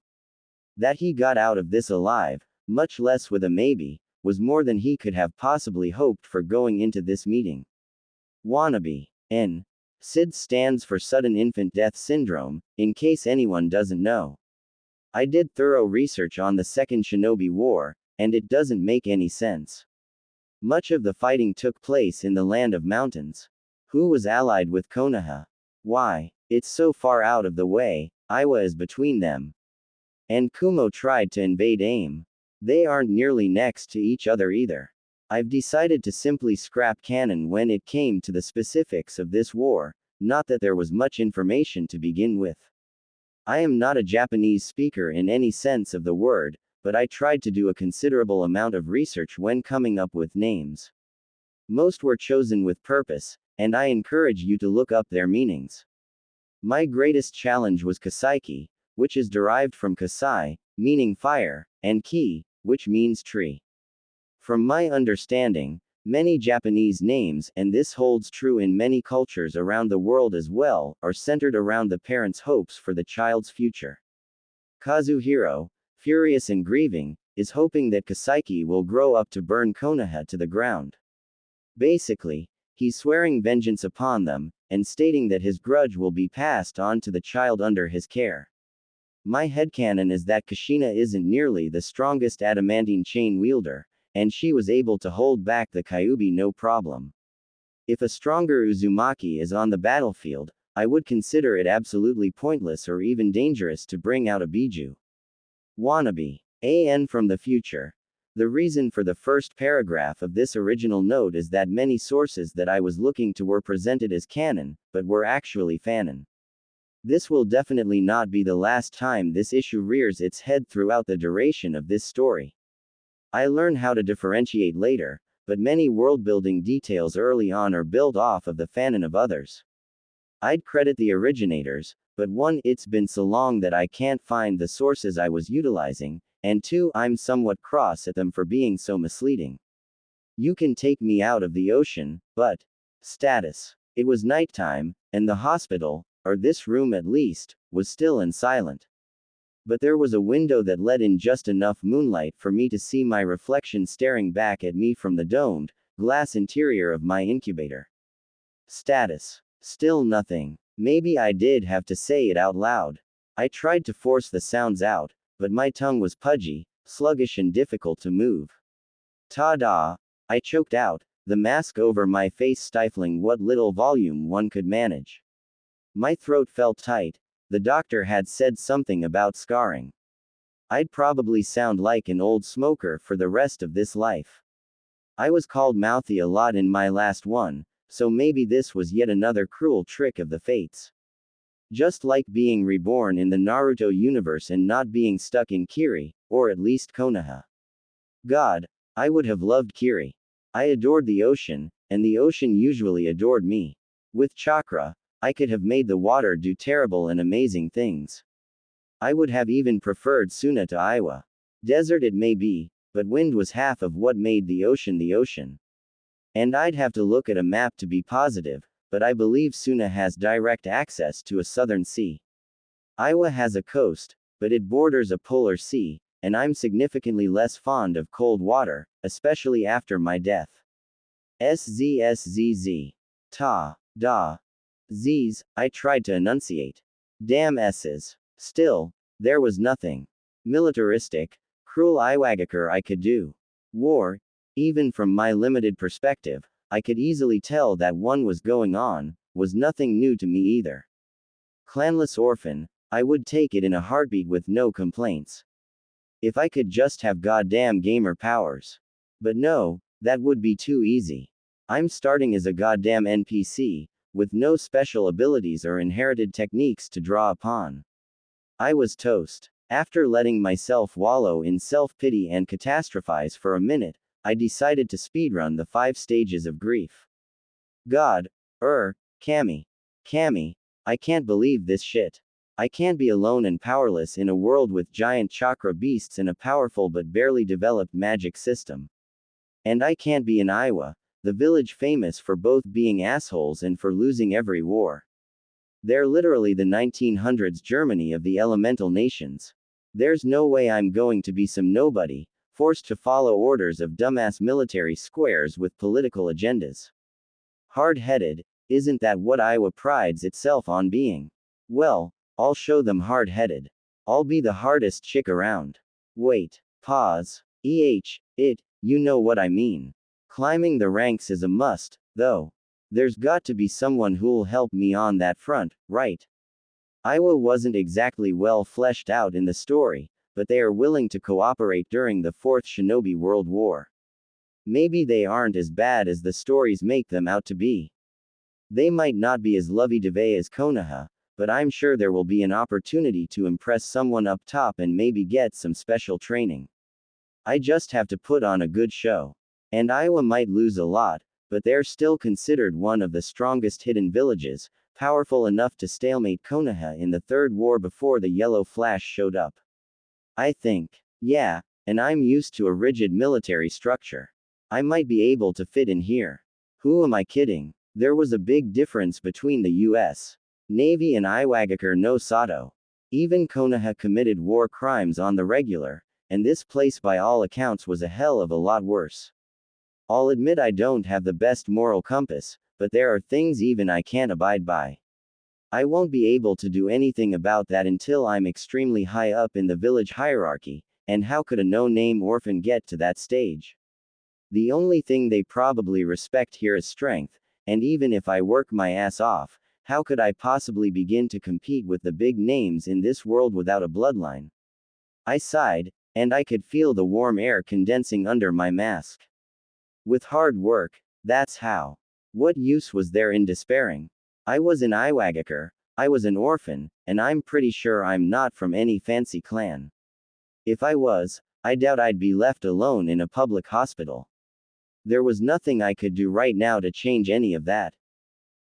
That he got out of this alive, much less with a maybe, was more than he could have possibly hoped for going into this meeting. Wannabe. N. SID stands for Sudden Infant Death Syndrome, in case anyone doesn't know. I did thorough research on the Second Shinobi War, and it doesn't make any sense. Much of the fighting took place in the land of mountains. Who was allied with Konoha? Why? It's so far out of the way, Iowa is between them. And Kumo tried to invade AIM. They aren't nearly next to each other either. I've decided to simply scrap canon when it came to the specifics of this war, not that there was much information to begin with. I am not a Japanese speaker in any sense of the word, but I tried to do a considerable amount of research when coming up with names. Most were chosen with purpose, and I encourage you to look up their meanings. My greatest challenge was Kasaiki, which is derived from Kasai, meaning fire, and Ki, which means tree. From my understanding, many Japanese names, and this holds true in many cultures around the world as well, are centered around the parents' hopes for the child's future. Kazuhiro, furious and grieving, is hoping that Kasaiki will grow up to burn Konoha to the ground. Basically, he's swearing vengeance upon them, and stating that his grudge will be passed on to the child under his care. My headcanon is that Kushina isn't nearly the strongest adamantine chain wielder, and she was able to hold back the Kyuubi no problem. If a stronger Uzumaki is on the battlefield, I would consider it absolutely pointless or even dangerous to bring out a Biju. Wannabe. AN from the future. The reason for the first paragraph of this original note is that many sources that I was looking to were presented as canon, but were actually fanon. This will definitely not be the last time this issue rears its head throughout the duration of this story. I learn how to differentiate later, but many world-building details early on are built off of the fanon of others. I'd credit the originators, but 1. It's been so long that I can't find the sources I was utilizing, and 2. I'm somewhat cross at them for being so misleading. You can take me out of the ocean, but status. It was nighttime, and the hospital, or this room at least, was still and silent. But there was a window that let in just enough moonlight for me to see my reflection staring back at me from the domed, glass interior of my incubator. Status. Still nothing. Maybe I did have to say it out loud. I tried to force the sounds out, but my tongue was pudgy, sluggish and difficult to move. Ta-da! I choked out, the mask over my face stifling what little volume one could manage. My throat felt tight. The doctor had said something about scarring. I'd probably sound like an old smoker for the rest of this life. I was called mouthy a lot in my last one, so maybe this was yet another cruel trick of the fates. Just like being reborn in the Naruto universe and not being stuck in Kiri, or at least Konoha. God, I would have loved Kiri. I adored the ocean, and the ocean usually adored me. With chakra, I could have made the water do terrible and amazing things. I would have even preferred Suna to Iwa. Desert it may be, but wind was half of what made the ocean the ocean. And I'd have to look at a map to be positive, but I believe Suna has direct access to a southern sea. Iwa has a coast, but it borders a polar sea, and I'm significantly less fond of cold water, especially after my death. SZSZZ. Ta. Da. Z's, I tried to enunciate. Damn S's. Still, there was nothing militaristic, cruel Iwagakure I could do. War, even from my limited perspective, I could easily tell that one was going on, was nothing new to me either. Clanless orphan, I would take it in a heartbeat with no complaints. If I could just have goddamn gamer powers. But no, that would be too easy. I'm starting as a goddamn NPC, with no special abilities or inherited techniques to draw upon. I was toast. After letting myself wallow in self-pity and catastrophize for a minute, I decided to speedrun the 5 stages of grief. God. Cammy. Cammy. I can't believe this shit. I can't be alone and powerless in a world with giant chakra beasts and a powerful but barely developed magic system. And I can't be in Iowa, the village famous for both being assholes and for losing every war. They're literally the 1900s Germany of the elemental nations. There's no way I'm going to be some nobody, forced to follow orders of dumbass military squares with political agendas. Hard-headed, isn't that what Iowa prides itself on being? Well, I'll show them hard-headed. I'll be the hardest chick around. Wait, pause. You know what I mean. Climbing the ranks is a must, though. There's got to be someone who'll help me on that front, right? Iowa wasn't exactly well fleshed out in the story, but they are willing to cooperate during the Fourth Shinobi World War. Maybe they aren't as bad as the stories make them out to be. They might not be as lovey-dovey as Konoha, but I'm sure there will be an opportunity to impress someone up top and maybe get some special training. I just have to put on a good show. And Iowa might lose a lot, but they're still considered one of the strongest hidden villages, powerful enough to stalemate Konoha in the Third War before the Yellow Flash showed up. I think. Yeah, and I'm used to a rigid military structure. I might be able to fit in here. Who am I kidding? There was a big difference between the U.S. Navy and Iwagakure no Sato. Even Konoha committed war crimes on the regular, and this place by all accounts was a hell of a lot worse. I'll admit I don't have the best moral compass, but there are things even I can't abide by. I won't be able to do anything about that until I'm extremely high up in the village hierarchy, and how could a no-name orphan get to that stage? The only thing they probably respect here is strength, and even if I work my ass off, how could I possibly begin to compete with the big names in this world without a bloodline? I sighed, and I could feel the warm air condensing under my mask. With hard work, that's how. What use was there in despairing? I was in Iwagakure, I was an orphan, and I'm pretty sure I'm not from any fancy clan. If I was, I doubt I'd be left alone in a public hospital. There was nothing I could do right now to change any of that.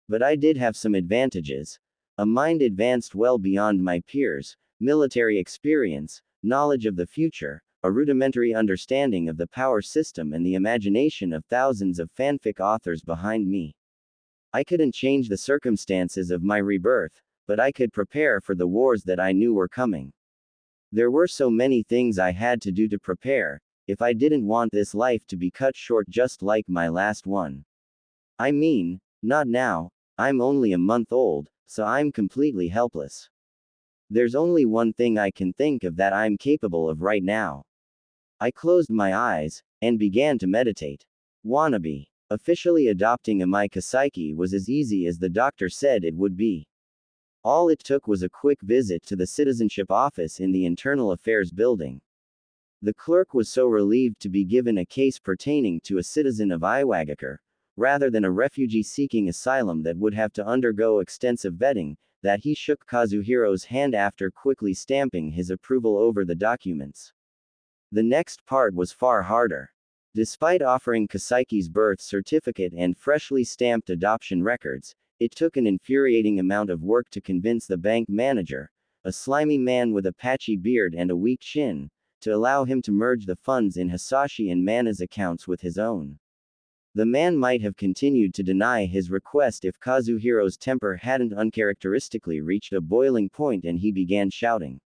But I did have some advantages. A mind advanced well beyond my peers, military experience, knowledge of the future, a rudimentary understanding of the power system, and the imagination of thousands of fanfic authors behind me. I couldn't change the circumstances of my rebirth, but I could prepare for the wars that I knew were coming. There were so many things I had to do to prepare, if I didn't want this life to be cut short just like my last one. I mean, not now, I'm only a month old, so I'm completely helpless. There's only one thing I can think of that I'm capable of right now. I closed my eyes, and began to meditate. Wannabe. Officially adopting a Namikaze was as easy as the doctor said it would be. All it took was a quick visit to the citizenship office in the Internal Affairs building. The clerk was so relieved to be given a case pertaining to a citizen of Iwagakure, rather than a refugee seeking asylum that would have to undergo extensive vetting, that he shook Kazuhiro's hand after quickly stamping his approval over the documents. The next part was far harder. Despite offering Kasaki's birth certificate and freshly stamped adoption records, it took an infuriating amount of work to convince the bank manager, a slimy man with a patchy beard and a weak chin, to allow him to merge the funds in Hisashi and Mana's accounts with his own. The man might have continued to deny his request if Kazuhiro's temper hadn't uncharacteristically reached a boiling point and he began shouting.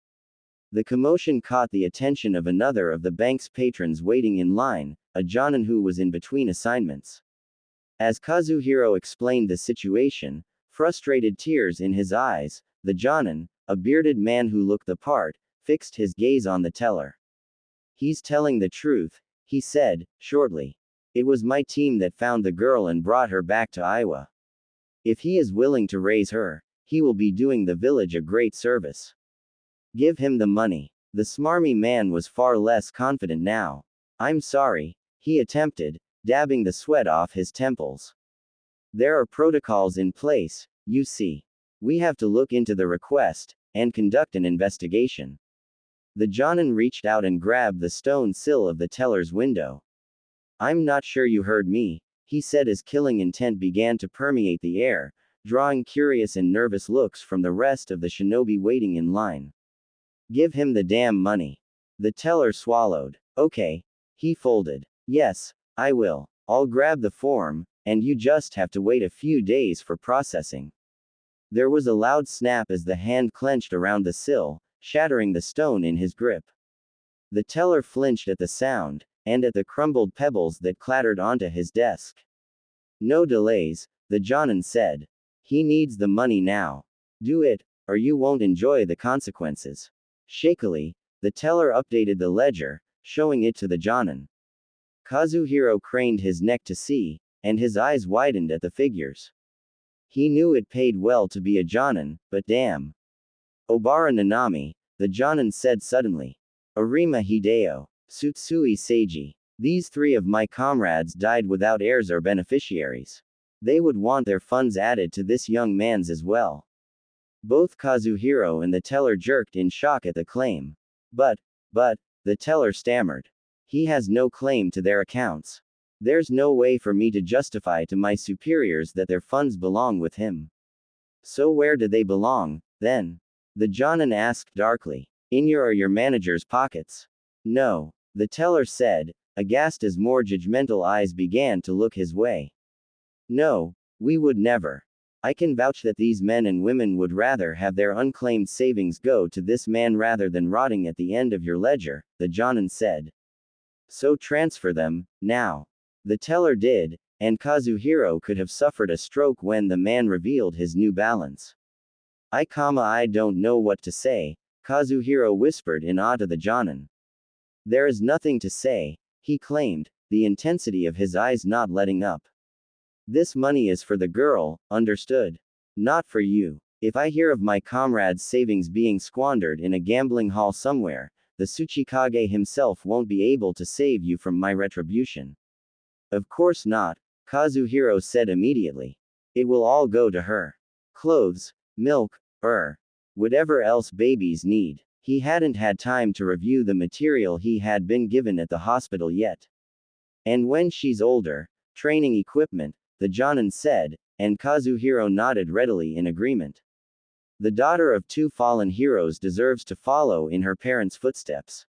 The commotion caught the attention of another of the bank's patrons waiting in line, a jonin who was in between assignments. As Kazuhiro explained the situation, frustrated tears in his eyes, the jonin, a bearded man who looked the part, fixed his gaze on the teller. He's telling the truth, he said, shortly. It was my team that found the girl and brought her back to Iowa. If he is willing to raise her, he will be doing the village a great service. Give him the money. The smarmy man was far less confident now. I'm sorry, he attempted, dabbing the sweat off his temples. There are protocols in place, you see. We have to look into the request, and conduct an investigation. The jonin reached out and grabbed the stone sill of the teller's window. I'm not sure you heard me, he said as killing intent began to permeate the air, drawing curious and nervous looks from the rest of the shinobi waiting in line. Give him the damn money. The teller swallowed. Okay. He folded. Yes, I will. I'll grab the form, and you just have to wait a few days for processing. There was a loud snap as the hand clenched around the sill, shattering the stone in his grip. The teller flinched at the sound, and at the crumbled pebbles that clattered onto his desk. No delays, the jonin said. He needs the money now. Do it, or you won't enjoy the consequences. Shakily, the teller updated the ledger, showing it to the jonin. Kazuhiro craned his neck to see, and his eyes widened at the figures. He knew it paid well to be a jonin, but damn. Obara Nanami, the jonin said suddenly. Arima Hideo. Tsutsui Seiji. These three of my comrades died without heirs or beneficiaries. They would want their funds added to this young man's as well. Both Kazuhiro and the teller jerked in shock at the claim. But, the teller stammered. He has no claim to their accounts. There's no way for me to justify to my superiors that their funds belong with him. So where do they belong, then? The jonin asked darkly. In your or your manager's pockets? No. The teller said, aghast as more judgmental eyes began to look his way. No, we would never. I can vouch that these men and women would rather have their unclaimed savings go to this man rather than rotting at the end of your ledger, the jonin said. So transfer them, now. The teller did, and Kazuhiro could have suffered a stroke when the man revealed his new balance. I don't know what to say, Kazuhiro whispered in awe to the jonin. There is nothing to say, he claimed, the intensity of his eyes not letting up. This money is for the girl, understood? Not for you. If I hear of my comrade's savings being squandered in a gambling hall somewhere, the Tsuchikage himself won't be able to save you from my retribution. Of course not, Kazuhiro said immediately. It will all go to her. Clothes, milk, Whatever else babies need. He hadn't had time to review the material he had been given at the hospital yet. And when she's older, training equipment, the Jonin said, and Kazuhiro nodded readily in agreement. The daughter of two fallen heroes deserves to follow in her parents' footsteps.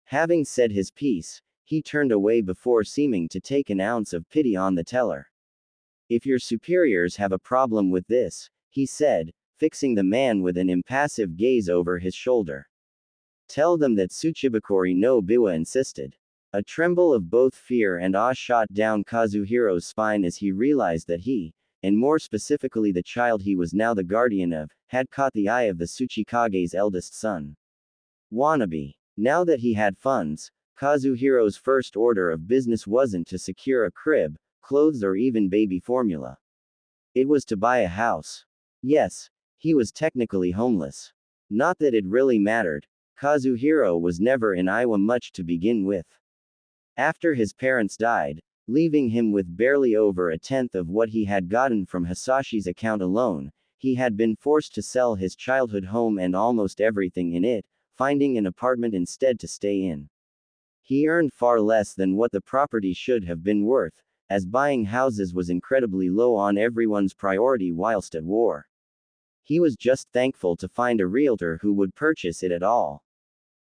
Having said his piece, he turned away before seeming to take an ounce of pity on the teller. If your superiors have a problem with this, he said, fixing the man with an impassive gaze over his shoulder. Tell them that Tsuchibakuri no Biwa insisted. A tremble of both fear and awe shot down Kazuhiro's spine as he realized that he, and more specifically the child he was now the guardian of, had caught the eye of the Tsuchikage's eldest son. Wannabe. Now that he had funds, Kazuhiro's first order of business wasn't to secure a crib, clothes or even baby formula. It was to buy a house. Yes, he was technically homeless. Not that it really mattered. Kazuhiro was never in Iowa much to begin with. After his parents died, leaving him with barely over a tenth of what he had gotten from Hisashi's account alone, he had been forced to sell his childhood home and almost everything in it, finding an apartment instead to stay in. He earned far less than what the property should have been worth, as buying houses was incredibly low on everyone's priority whilst at war. He was just thankful to find a realtor who would purchase it at all.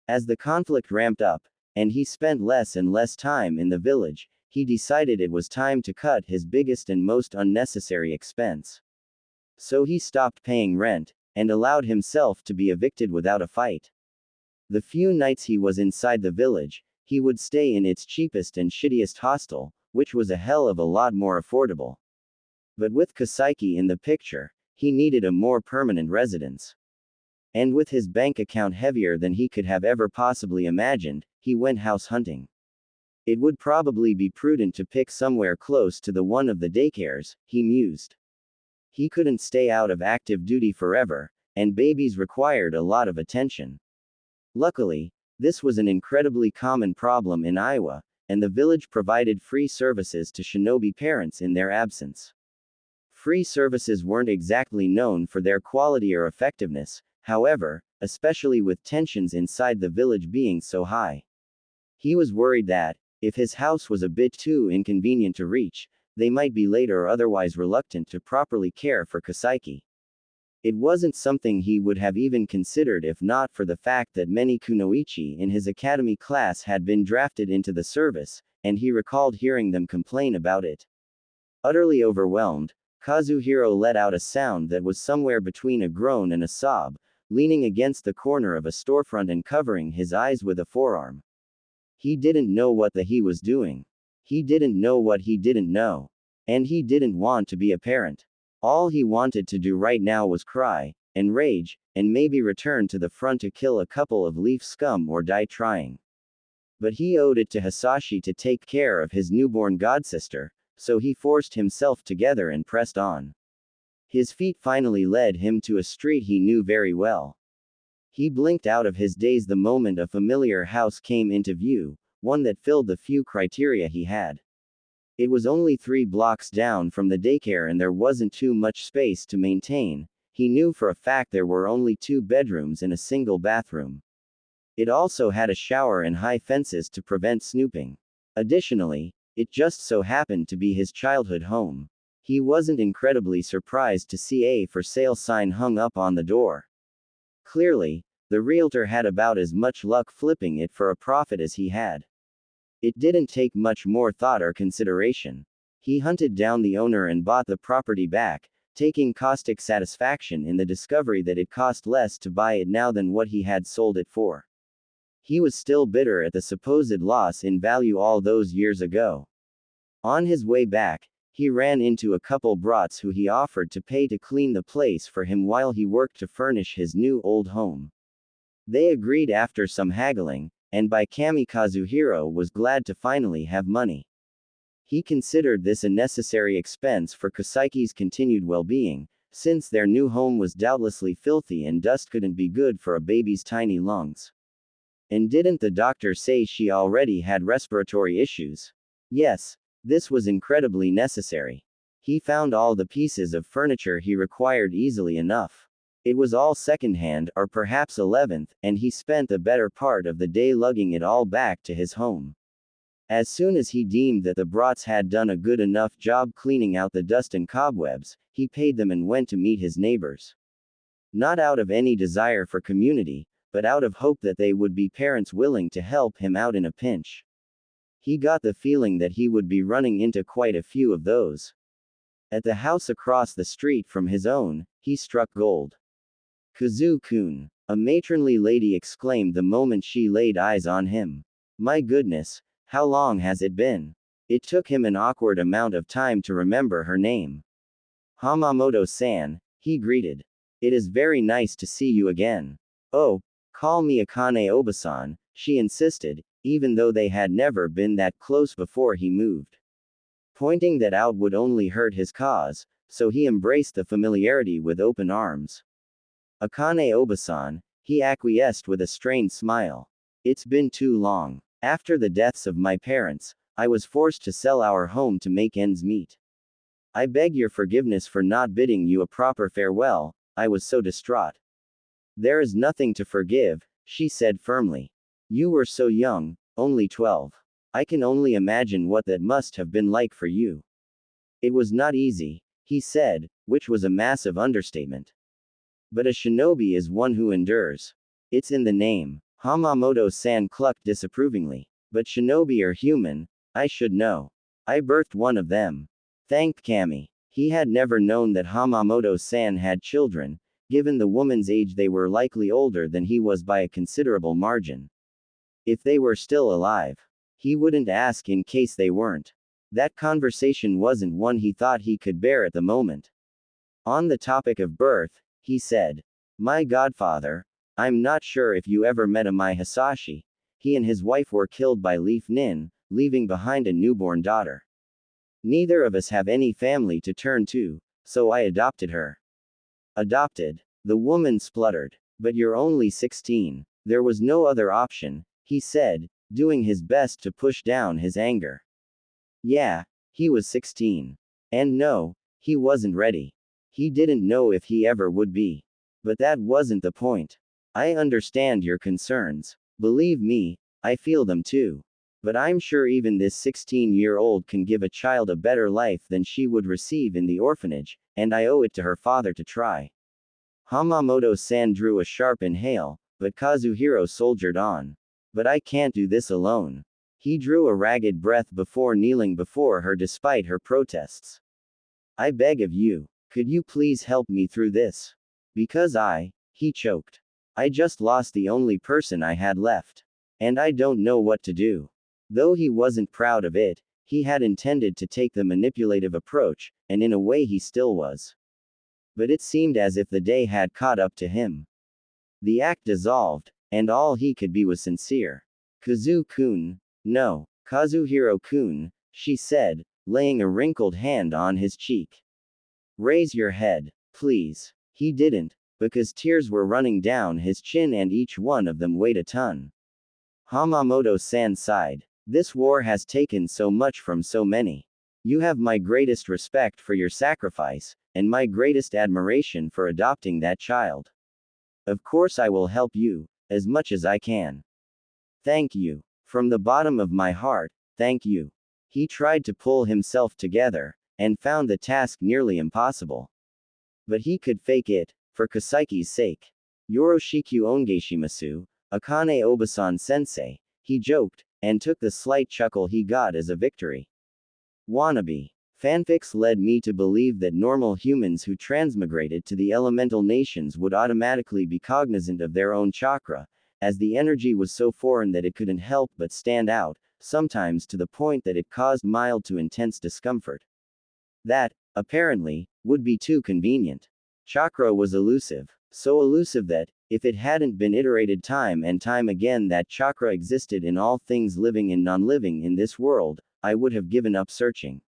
As the conflict ramped up, and he spent less and less time in the village, he decided it was time to cut his biggest and most unnecessary expense. So he stopped paying rent, and allowed himself to be evicted without a fight. The few nights he was inside the village, he would stay in its cheapest and shittiest hostel, which was a hell of a lot more affordable. But with Kaseki in the picture, he needed a more permanent residence. And with his bank account heavier than he could have ever possibly imagined, he went house hunting. It would probably be prudent to pick somewhere close to the one of the daycares, he mused. He couldn't stay out of active duty forever, and babies required a lot of attention. Luckily, this was an incredibly common problem in Iowa, and the village provided free services to shinobi parents in their absence. Free services weren't exactly known for their quality or effectiveness, however, especially with tensions inside the village being so high. He was worried that, if his house was a bit too inconvenient to reach, they might be late or otherwise reluctant to properly care for Kaseki. It wasn't something he would have even considered if not for the fact that many kunoichi in his academy class had been drafted into the service, and he recalled hearing them complain about it. Utterly overwhelmed, Kazuhiro let out a sound that was somewhere between a groan and a sob, leaning against the corner of a storefront and covering his eyes with a forearm. He didn't know what he was doing. He didn't know what he didn't know. And he didn't want to be a parent. All he wanted to do right now was cry, and rage, and maybe return to the front to kill a couple of leaf scum or die trying. But he owed it to Hisashi to take care of his newborn godsister, so he forced himself together and pressed on. His feet finally led him to a street he knew very well. He blinked out of his daze the moment a familiar house came into view, one that filled the few criteria he had. It was only 3 blocks down from the daycare and there wasn't too much space to maintain. He knew for a fact there were only 2 bedrooms and a single bathroom. It also had a shower and high fences to prevent snooping. Additionally, it just so happened to be his childhood home. He wasn't incredibly surprised to see a for sale sign hung up on the door. Clearly, the realtor had about as much luck flipping it for a profit as he had. It didn't take much more thought or consideration. He hunted down the owner and bought the property back, taking caustic satisfaction in the discovery that it cost less to buy it now than what he had sold it for. He was still bitter at the supposed loss in value all those years ago. On his way back, he ran into a couple brats who he offered to pay to clean the place for him while he worked to furnish his new old home. They agreed after some haggling, and by Kami Kazuhiro was glad to finally have money. He considered this a necessary expense for Kaseki's continued well-being, since their new home was doubtlessly filthy and dust couldn't be good for a baby's tiny lungs. And didn't the doctor say she already had respiratory issues? Yes. This was incredibly necessary. He found all the pieces of furniture he required easily enough. It was all secondhand, or perhaps 11th, and he spent the better part of the day lugging it all back to his home. As soon as he deemed that the brats had done a good enough job cleaning out the dust and cobwebs, he paid them and went to meet his neighbors. Not out of any desire for community, but out of hope that they would be parents willing to help him out in a pinch. He got the feeling that he would be running into quite a few of those. At the house across the street from his own, he struck gold. Kazu-kun, a matronly lady exclaimed the moment she laid eyes on him. My goodness, how long has it been? It took him an awkward amount of time to remember her name. Hamamoto-san, he greeted. It is very nice to see you again. Oh, call me Akane Obasan, she insisted, even though they had never been that close before he moved. Pointing that out would only hurt his cause, so he embraced the familiarity with open arms. Akane Obasan, he acquiesced with a strained smile. It's been too long. After the deaths of my parents, I was forced to sell our home to make ends meet. I beg your forgiveness for not bidding you a proper farewell, I was so distraught. There is nothing to forgive, she said firmly. You were so young, only 12. I can only imagine what that must have been like for you. It was not easy, he said, which was a massive understatement. But a shinobi is one who endures. It's in the name. Hamamoto-san clucked disapprovingly. But shinobi are human, I should know. I birthed one of them. Thanked Kami. He had never known that Hamamoto-san had children. Given the woman's age, they were likely older than he was by a considerable margin. If they were still alive, he wouldn't ask in case they weren't. That conversation wasn't one he thought he could bear at the moment. On the topic of birth, he said, My godfather, I'm not sure if you ever met Amai Hisashi. He and his wife were killed by Leaf Nin, leaving behind a newborn daughter. Neither of us have any family to turn to, so I adopted her. Adopted? The woman spluttered. But you're only 16. There was no other option, he said, doing his best to push down his anger. Yeah, he was 16. And no, he wasn't ready. He didn't know if he ever would be. But that wasn't the point. I understand your concerns. Believe me, I feel them too. But I'm sure even this 16-year-old can give a child a better life than she would receive in the orphanage, and I owe it to her father to try. Hamamoto-san drew a sharp inhale, but Kazuhiro soldiered on. But I can't do this alone. He drew a ragged breath before kneeling before her despite her protests. I beg of you, could you please help me through this? Because he choked. I just lost the only person I had left. And I don't know what to do. Though he wasn't proud of it, he had intended to take the manipulative approach, and in a way he still was. But it seemed as if the day had caught up to him. The act dissolved, and all he could be was sincere. Kazu-kun. No, Kazuhiro-kun, she said, laying a wrinkled hand on his cheek. Raise your head, please. He didn't, because tears were running down his chin and each one of them weighed a ton. Hamamoto-san sighed. This war has taken so much from so many. You have my greatest respect for your sacrifice, and my greatest admiration for adopting that child. Of course I will help you, as much as I can. Thank you. From the bottom of my heart, thank you. He tried to pull himself together, and found the task nearly impossible. But he could fake it, for Kasaiki's sake. Yoroshiku ongeishimasu, Akane Obasan sensei, he joked, and took the slight chuckle he got as a victory. Wannabe. Fanfics led me to believe that normal humans who transmigrated to the elemental nations would automatically be cognizant of their own chakra, as the energy was so foreign that it couldn't help but stand out, sometimes to the point that it caused mild to intense discomfort. That, apparently, would be too convenient. Chakra was elusive. So elusive that, if it hadn't been iterated time and time again that chakra existed in all things living and non-living in this world, I would have given up searching.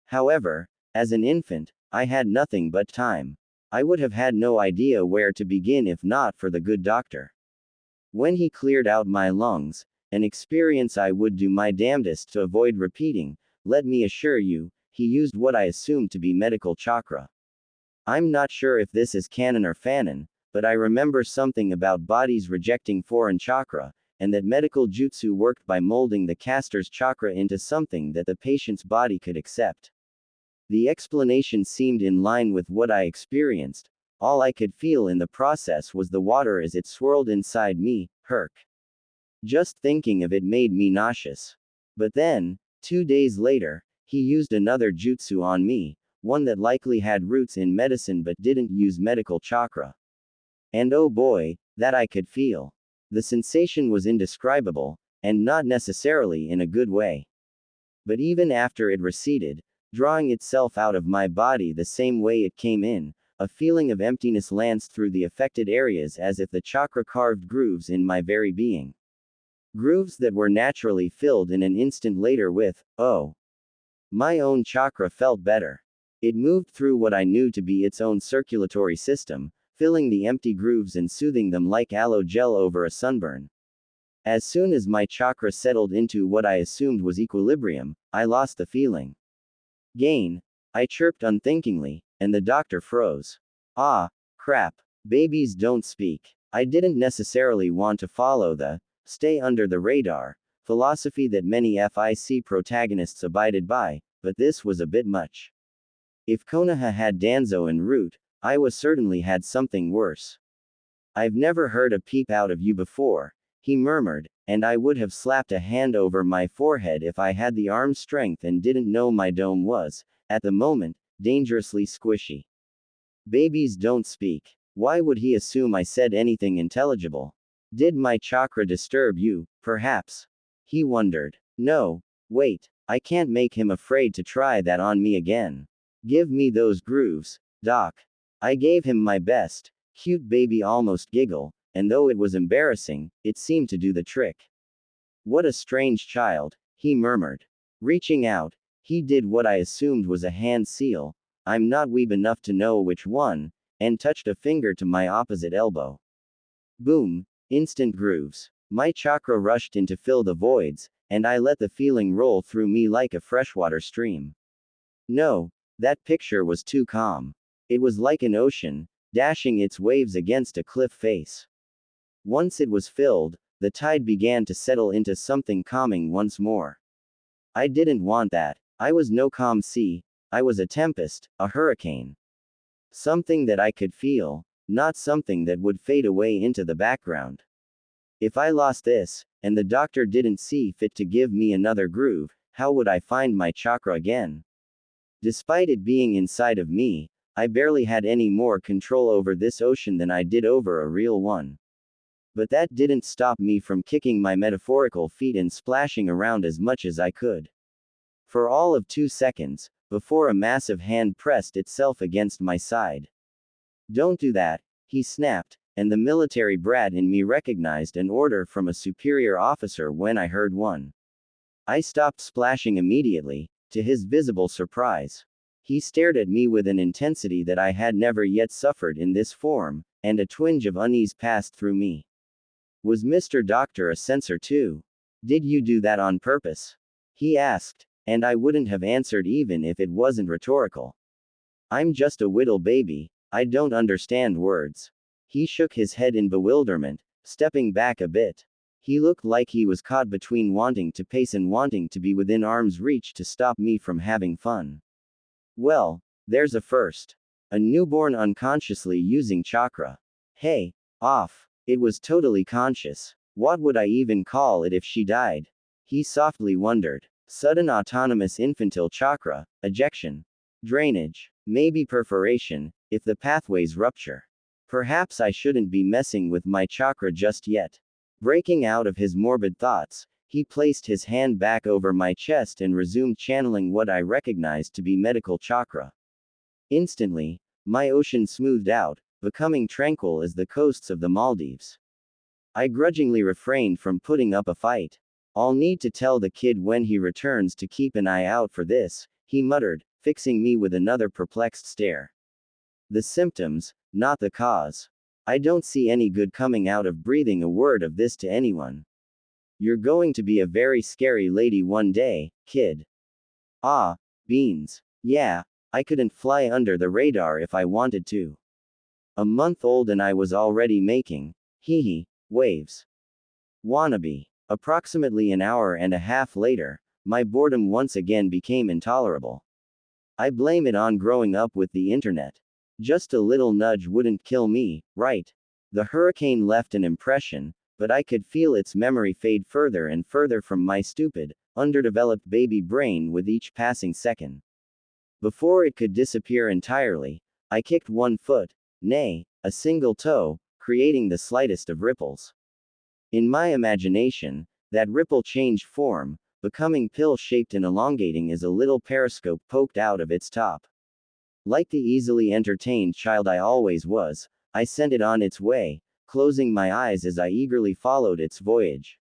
However, as an infant, I had nothing but time. I would have had no idea where to begin if not for the good doctor. When he cleared out my lungs, an experience I would do my damnedest to avoid repeating, let me assure you, he used what I assumed to be medical chakra. I'm not sure if this is canon or fanon, but I remember something about bodies rejecting foreign chakra, and that medical jutsu worked by molding the caster's chakra into something that the patient's body could accept. The explanation seemed in line with what I experienced. All I could feel in the process was the water as it swirled inside me. Herc. Just thinking of it made me nauseous. But then, 2 days later, he used another jutsu on me, one that likely had roots in medicine but didn't use medical chakra. And oh boy, that I could feel. The sensation was indescribable, and not necessarily in a good way. But even after it receded, drawing itself out of my body the same way it came in, a feeling of emptiness lanced through the affected areas as if the chakra carved grooves in my very being. Grooves that were naturally filled in an instant later with, oh. My own chakra felt better. It moved through what I knew to be its own circulatory system, filling the empty grooves and soothing them like aloe gel over a sunburn. As soon as my chakra settled into what I assumed was equilibrium, I lost the feeling. Gain, I chirped unthinkingly, and the doctor froze. Ah, crap. Babies don't speak. I didn't necessarily want to follow the stay under the radar philosophy that many FIC protagonists abided by, but this was a bit much. If Konoha had Danzo en route, Iwa certainly had something worse. I've never heard a peep out of you before, he murmured, and I would have slapped a hand over my forehead if I had the arm strength and didn't know my dome was, at the moment, dangerously squishy. Babies don't speak. Why would he assume I said anything intelligible? Did my chakra disturb you, perhaps? He wondered. No, wait, I can't make him afraid to try that on me again. Give me those grooves, Doc. I gave him my best. Cute baby almost giggle, and though it was embarrassing, it seemed to do the trick. What a strange child, he murmured. Reaching out, he did what I assumed was a hand seal, I'm not weeb enough to know which one, and touched a finger to my opposite elbow. Boom, instant grooves. My chakra rushed in to fill the voids, and I let the feeling roll through me like a freshwater stream. No, that picture was too calm. It was like an ocean, dashing its waves against a cliff face. Once it was filled, the tide began to settle into something calming once more. I didn't want that. I was no calm sea, I was a tempest, a hurricane. Something that I could feel, not something that would fade away into the background. If I lost this, and the doctor didn't see fit to give me another groove, how would I find my chakra again? Despite it being inside of me, I barely had any more control over this ocean than I did over a real one. But that didn't stop me from kicking my metaphorical feet and splashing around as much as I could. For all of 2 seconds, before a massive hand pressed itself against my side. Don't do that, he snapped, and the military brat in me recognized an order from a superior officer when I heard one. I stopped splashing immediately, to his visible surprise. He stared at me with an intensity that I had never yet suffered in this form, and a twinge of unease passed through me. Was Mr. Doctor a censor too? Did you do that on purpose? He asked, and I wouldn't have answered even if it wasn't rhetorical. I'm just a whittle baby, I don't understand words. He shook his head in bewilderment, stepping back a bit. He looked like he was caught between wanting to pace and wanting to be within arm's reach to stop me from having fun. Well, there's a first. A newborn unconsciously using chakra. Hey, off. It was totally conscious. What would I even call it if she died? He softly wondered. Sudden autonomous infantile chakra, ejection. Drainage. Maybe perforation, if the pathways rupture. Perhaps I shouldn't be messing with my chakra just yet. Breaking out of his morbid thoughts, he placed his hand back over my chest and resumed channeling what I recognized to be medical chakra. Instantly, my ocean smoothed out, becoming tranquil as the coasts of the Maldives. I grudgingly refrained from putting up a fight. I'll need to tell the kid when he returns to keep an eye out for this, he muttered, fixing me with another perplexed stare. The symptoms, not the cause. I don't see any good coming out of breathing a word of this to anyone. You're going to be a very scary lady one day, kid. Ah, beans. Yeah, I couldn't fly under the radar if I wanted to. A month old and I was already making, hee waves. Wannabe. Approximately an hour and a half later, my boredom once again became intolerable. I blame it on growing up with the internet. Just a little nudge wouldn't kill me, right? The hurricane left an impression, but I could feel its memory fade further and further from my stupid, underdeveloped baby brain with each passing second. Before it could disappear entirely, I kicked one foot, nay, a single toe, creating the slightest of ripples. In my imagination, that ripple changed form, becoming pill-shaped and elongating as a little periscope poked out of its top. Like the easily entertained child I always was, I sent it on its way, closing my eyes as I eagerly followed its voyage.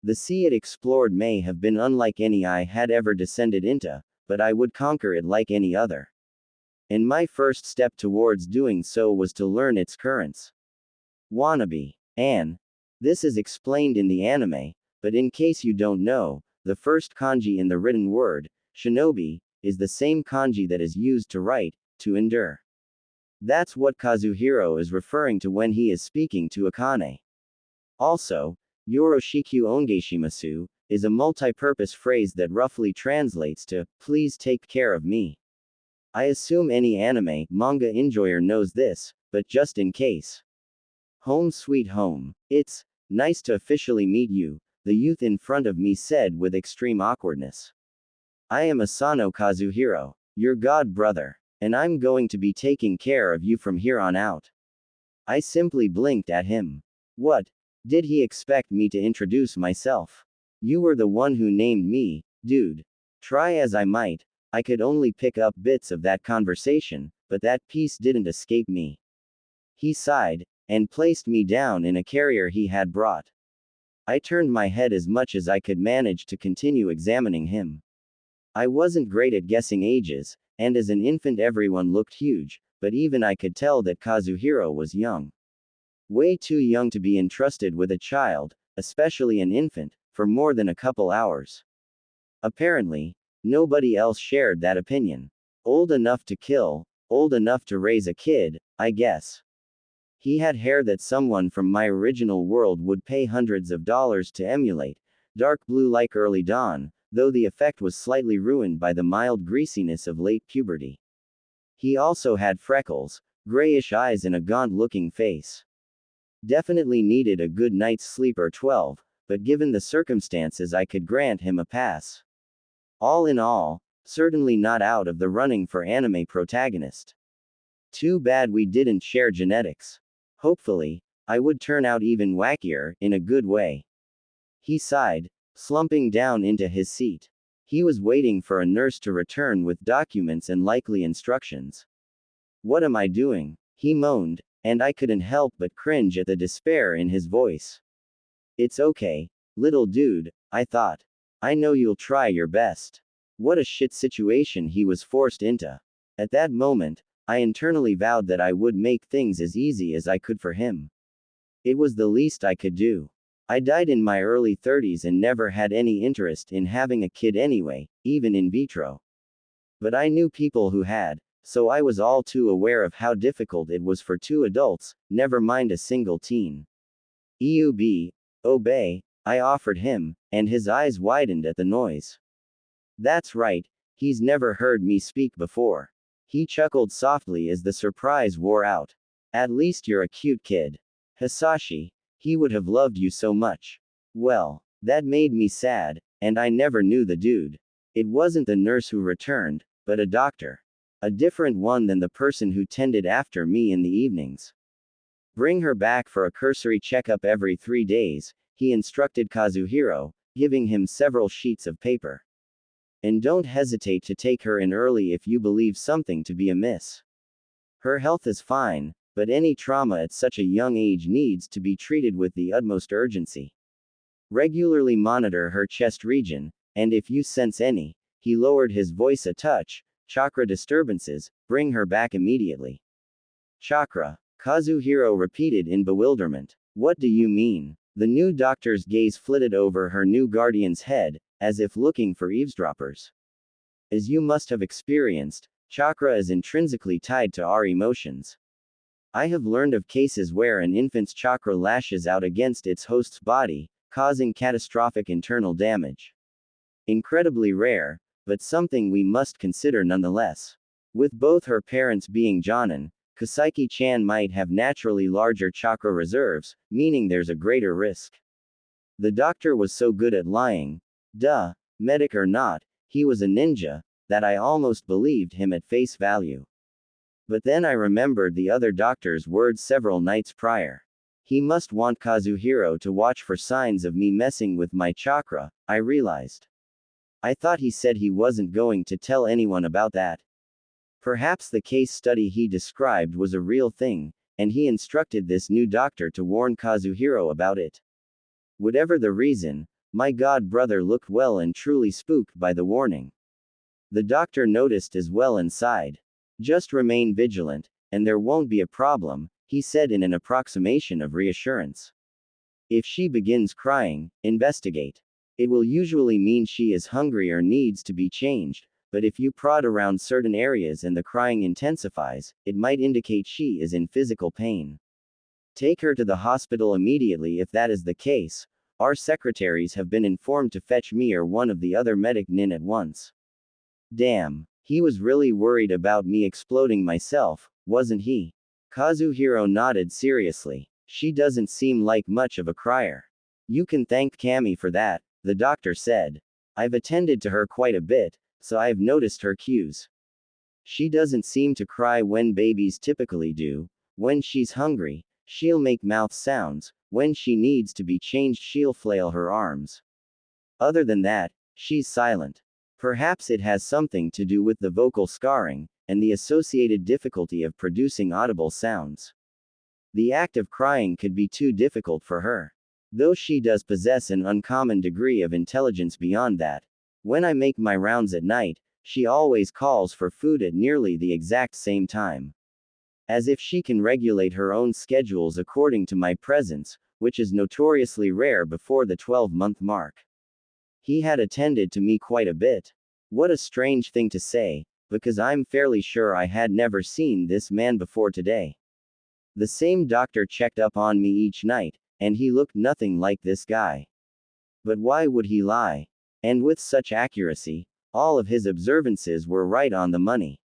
The sea it explored may have been unlike any I had ever descended into, but I would conquer it like any other. And my first step towards doing so was to learn its currents. Wannabe. This is explained in the anime, but in case you don't know, the first kanji in the written word, shinobi, is the same kanji that is used to write, to endure. That's what Kazuhiro is referring to when he is speaking to Akane. Also, Yoroshiku ongeshimasu, is a multi-purpose phrase that roughly translates to, please take care of me. I assume any anime, manga enjoyer knows this, but just in case. Home sweet home. It's nice to officially meet you, the youth in front of me said with extreme awkwardness. I am Asano Kazuhiro, your god brother, and I'm going to be taking care of you from here on out. I simply blinked at him. What? Did he expect me to introduce myself? You were the one who named me, dude. Try as I might, I could only pick up bits of that conversation, but that piece didn't escape me. He sighed, and placed me down in a carrier he had brought. I turned my head as much as I could manage to continue examining him. I wasn't great at guessing ages, and as an infant everyone looked huge, but even I could tell that Kazuhiro was young. Way too young to be entrusted with a child, especially an infant, for more than a couple hours. Apparently, nobody else shared that opinion. Old enough to kill, old enough to raise a kid, I guess. He had hair that someone from my original world would pay hundreds of dollars to emulate, dark blue like early dawn, though the effect was slightly ruined by the mild greasiness of late puberty. He also had freckles, grayish eyes and a gaunt-looking face. Definitely needed a good night's sleep or 12, but given the circumstances I could grant him a pass. All in all, certainly not out of the running for anime protagonist. Too bad we didn't share genetics. Hopefully, I would turn out even wackier, in a good way. He sighed, slumping down into his seat. He was waiting for a nurse to return with documents and likely instructions. What am I doing? He moaned, and I couldn't help but cringe at the despair in his voice. It's okay, little dude, I thought. I know you'll try your best. What a shit situation he was forced into. At that moment, I internally vowed that I would make things as easy as I could for him. It was the least I could do. I died in my early 30s and never had any interest in having a kid anyway, even in vitro. But I knew people who had, so I was all too aware of how difficult it was for two adults, never mind a single teen. EUB, obey, I offered him, and his eyes widened at the noise. That's right, he's never heard me speak before. He chuckled softly as the surprise wore out. At least you're a cute kid. Hisashi, he would have loved you so much. Well, that made me sad, and I never knew the dude. It wasn't the nurse who returned, but a doctor. A different one than the person who tended after me in the evenings. Bring her back for a cursory checkup every 3 days, he instructed Kazuhiro, giving him several sheets of paper. And don't hesitate to take her in early if you believe something to be amiss. Her health is fine, but any trauma at such a young age needs to be treated with the utmost urgency. Regularly monitor her chest region, and if you sense any, he lowered his voice a touch, chakra disturbances, bring her back immediately. Chakra, Kazuhiro repeated in bewilderment. What do you mean? The new doctor's gaze flitted over her new guardian's head, as if looking for eavesdroppers. As you must have experienced, Chakra is intrinsically tied to our emotions. I have learned of cases where an infant's chakra lashes out against its host's body, causing catastrophic internal damage. Incredibly rare, but something we must consider nonetheless. With both her parents being Jonin, Kaseki-chan might have naturally larger chakra reserves, meaning there's a greater risk. The doctor was so good at lying, medic or not, he was a ninja, that I almost believed him at face value. But then I remembered the other doctor's words several nights prior. He must want Kazuhiro to watch for signs of me messing with my chakra, I realized. I thought he said he wasn't going to tell anyone about that. Perhaps the case study he described was a real thing, and he instructed this new doctor to warn Kazuhiro about it. Whatever the reason, my god brother looked well and truly spooked by the warning. The doctor noticed as well and sighed. Just remain vigilant, and there won't be a problem, he said in an approximation of reassurance. If she begins crying, investigate. It will usually mean she is hungry or needs to be changed, but if you prod around certain areas and the crying intensifies, it might indicate she is in physical pain. Take her to the hospital immediately if that is the case. Our secretaries have been informed to fetch me or one of the other medic nin at once. Damn. He was really worried about me exploding myself, wasn't he? Kazuhiro nodded seriously. She doesn't seem like much of a crier. You can thank Kami for that, the doctor said. I've attended to her quite a bit, so I've noticed her cues. She doesn't seem to cry when babies typically do. When she's hungry, she'll make mouth sounds. When she needs to be changed, she'll flail her arms. Other than that, she's silent. Perhaps it has something to do with the vocal scarring, and the associated difficulty of producing audible sounds. The act of crying could be too difficult for her. Though she does possess an uncommon degree of intelligence beyond that. When I make my rounds at night, she always calls for food at nearly the exact same time. As if she can regulate her own schedules according to my presence, which is notoriously rare before the 12-month mark. He had attended to me quite a bit. What a strange thing to say, because I'm fairly sure I had never seen this man before today. The same doctor checked up on me each night, and he looked nothing like this guy. But why would he lie? And with such accuracy, all of his observances were right on the money.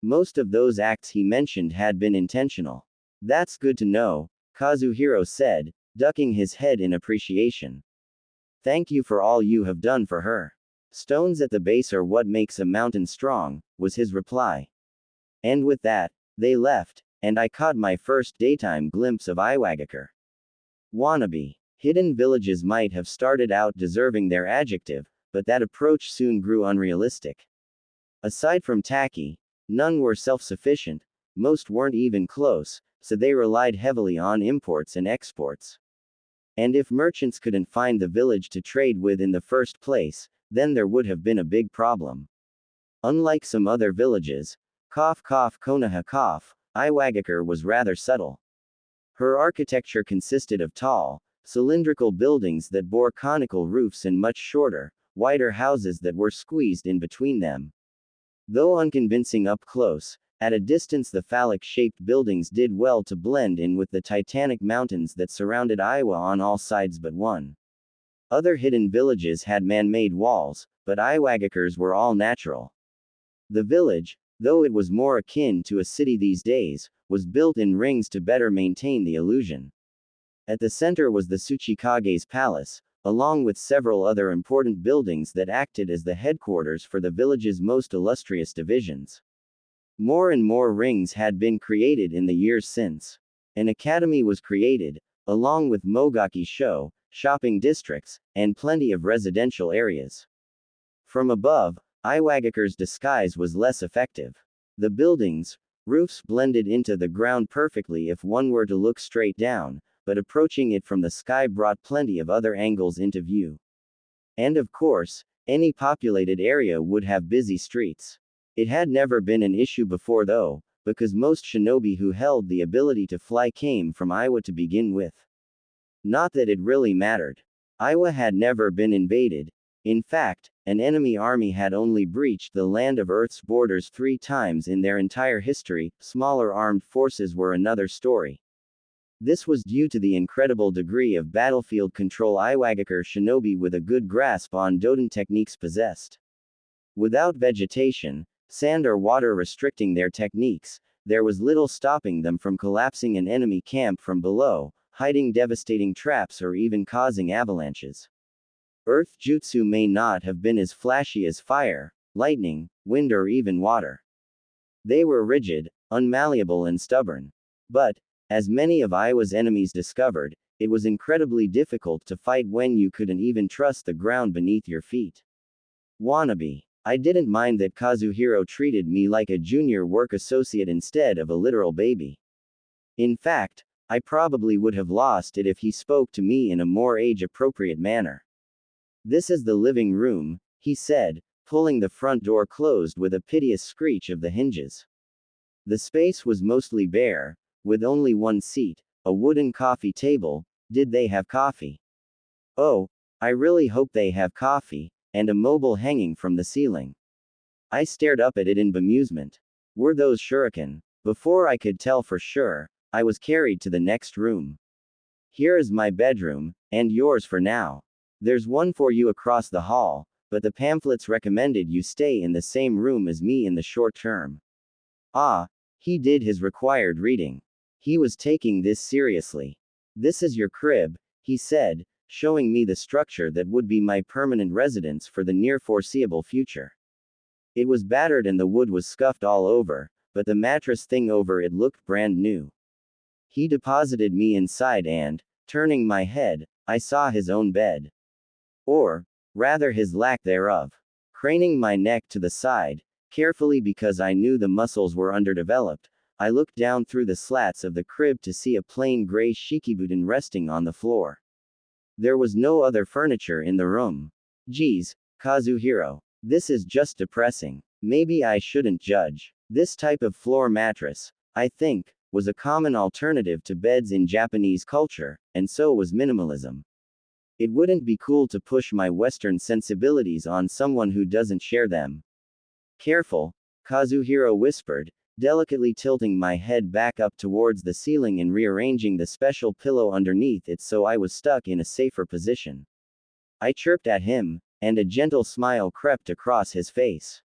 Most of those acts he mentioned had been intentional. That's good to know, Kazuhiro said, ducking his head in appreciation. Thank you for all you have done for her. Stones at the base are what makes a mountain strong, was his reply. And with that, they left, and I caught my first daytime glimpse of Iwagakure. Wannabe. Hidden villages might have started out deserving their adjective, but that approach soon grew unrealistic. Aside from Taki, none were self-sufficient, most weren't even close, so they relied heavily on imports and exports. And if merchants couldn't find the village to trade with in the first place, then there would have been a big problem. Unlike some other villages, Konoha, Iwagakure was rather subtle. Her architecture consisted of tall, cylindrical buildings that bore conical roofs and much shorter, wider houses that were squeezed in between them. Though unconvincing up close, at a distance the phallic-shaped buildings did well to blend in with the titanic mountains that surrounded Iowa on all sides but one. Other hidden villages had man-made walls, but Iwagakure's were all natural. The village, though it was more akin to a city these days, was built in rings to better maintain the illusion. At the center was the Tsuchikage's palace, along with several other important buildings that acted as the headquarters for the village's most illustrious divisions. More and more rings had been created in the years since. An academy was created, along with Mogaki Sho, shopping districts, and plenty of residential areas. From above, Iwagakure's disguise was less effective. The buildings' roofs blended into the ground perfectly if one were to look straight down, but approaching it from the sky brought plenty of other angles into view. And of course, any populated area would have busy streets. It had never been an issue before though, because most shinobi who held the ability to fly came from Iowa to begin with. Not that it really mattered. Iowa had never been invaded. In fact, an enemy army had only breached the land of Earth's borders 3 times in their entire history. Smaller armed forces were another story. This was due to the incredible degree of battlefield control Iwagakure shinobi with a good grasp on Doden techniques possessed. Without vegetation, sand or water restricting their techniques, there was little stopping them from collapsing an enemy camp from below, hiding devastating traps or even causing avalanches. Earth jutsu may not have been as flashy as fire, lightning, wind or even water. They were rigid, unmalleable and stubborn. But, as many of Iwa's enemies discovered, it was incredibly difficult to fight when you couldn't even trust the ground beneath your feet. Wannabe. I didn't mind that Kazuhiro treated me like a junior work associate instead of a literal baby. In fact, I probably would have lost it if he spoke to me in a more age-appropriate manner. "This is the living room," he said, pulling the front door closed with a piteous screech of the hinges. The space was mostly bare, with only one seat, a wooden coffee table. Did they have coffee? Oh, I really hope they have coffee, and a mobile hanging from the ceiling. I stared up at it in bemusement. Were those shuriken? Before I could tell for sure, I was carried to the next room. "Here is my bedroom, and yours for now. There's one for you across the hall, but the pamphlets recommended you stay in the same room as me in the short term." Ah, he did his required reading. He was taking this seriously. "This is your crib," he said, showing me the structure that would be my permanent residence for the near foreseeable future. It was battered and the wood was scuffed all over, but the mattress thing over it looked brand new. He deposited me inside and, turning my head, I saw his own bed. Or, rather his lack thereof. Craning my neck to the side, carefully because I knew the muscles were underdeveloped, I looked down through the slats of the crib to see a plain gray shikibuton resting on the floor. There was no other furniture in the room. Geez, Kazuhiro. This is just depressing. Maybe I shouldn't judge. This type of floor mattress, I think, was a common alternative to beds in Japanese culture, and so was minimalism. It wouldn't be cool to push my Western sensibilities on someone who doesn't share them. "Careful," Kazuhiro whispered, delicately tilting my head back up towards the ceiling and rearranging the special pillow underneath it so I was stuck in a safer position. I chirped at him, and a gentle smile crept across his face.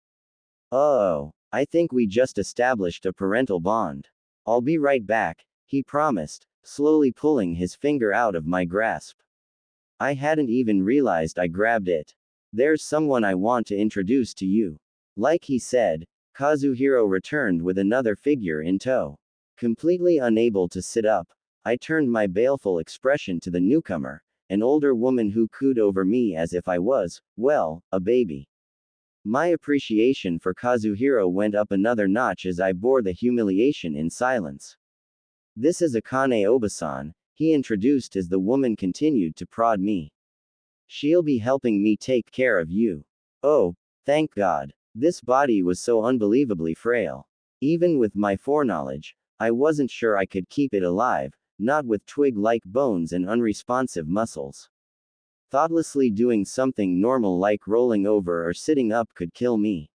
"Oh, I think we just established a parental bond. I'll be right back," he promised, slowly pulling his finger out of my grasp. I hadn't even realized I grabbed it. "There's someone I want to introduce to you." Like he said, Kazuhiro returned with another figure in tow. Completely unable to sit up, I turned my baleful expression to the newcomer, an older woman who cooed over me as if I was, well, a baby. My appreciation for Kazuhiro went up another notch as I bore the humiliation in silence. "This is Akane Obasan," he introduced as the woman continued to prod me. "She'll be helping me take care of you." Oh, thank God. This body was so unbelievably frail. Even with my foreknowledge, I wasn't sure I could keep it alive, not with twig-like bones and unresponsive muscles. Thoughtlessly doing something normal like rolling over or sitting up could kill me.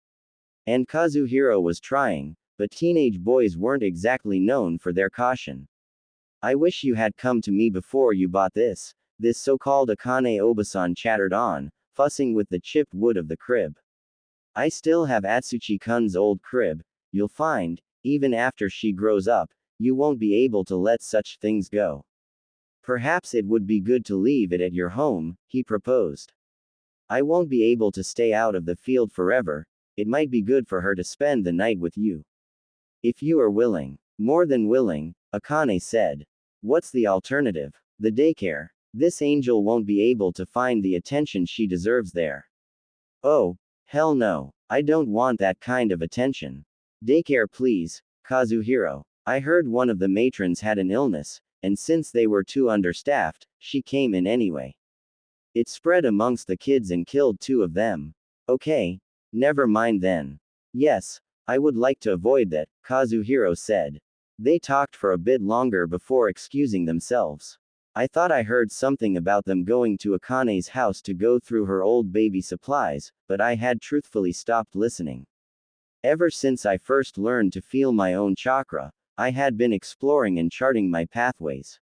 And Kazuhiro was trying, but teenage boys weren't exactly known for their caution. "I wish you had come to me before you bought this so-called Akane Obasan chattered on, fussing with the chipped wood of the crib. "I still have Atsuchi-kun's old crib. You'll find, even after she grows up, you won't be able to let such things go. Perhaps it would be good to leave it at your home," he proposed. "I won't be able to stay out of the field forever. It might be good for her to spend the night with you. If you are willing." "More than willing," Akane said. "What's the alternative?" "The daycare. This angel won't be able to find the attention she deserves there." "Oh, hell no. I don't want that kind of attention. Daycare please, Kazuhiro. I heard one of the matrons had an illness, and since they were too understaffed, she came in anyway. It spread amongst the kids and killed 2 of them." "Okay. Never mind then." "Yes, I would like to avoid that," Kazuhiro said. They talked for a bit longer before excusing themselves. I thought I heard something about them going to Akane's house to go through her old baby supplies, but I had truthfully stopped listening. Ever since I first learned to feel my own chakra, I had been exploring and charting my pathways.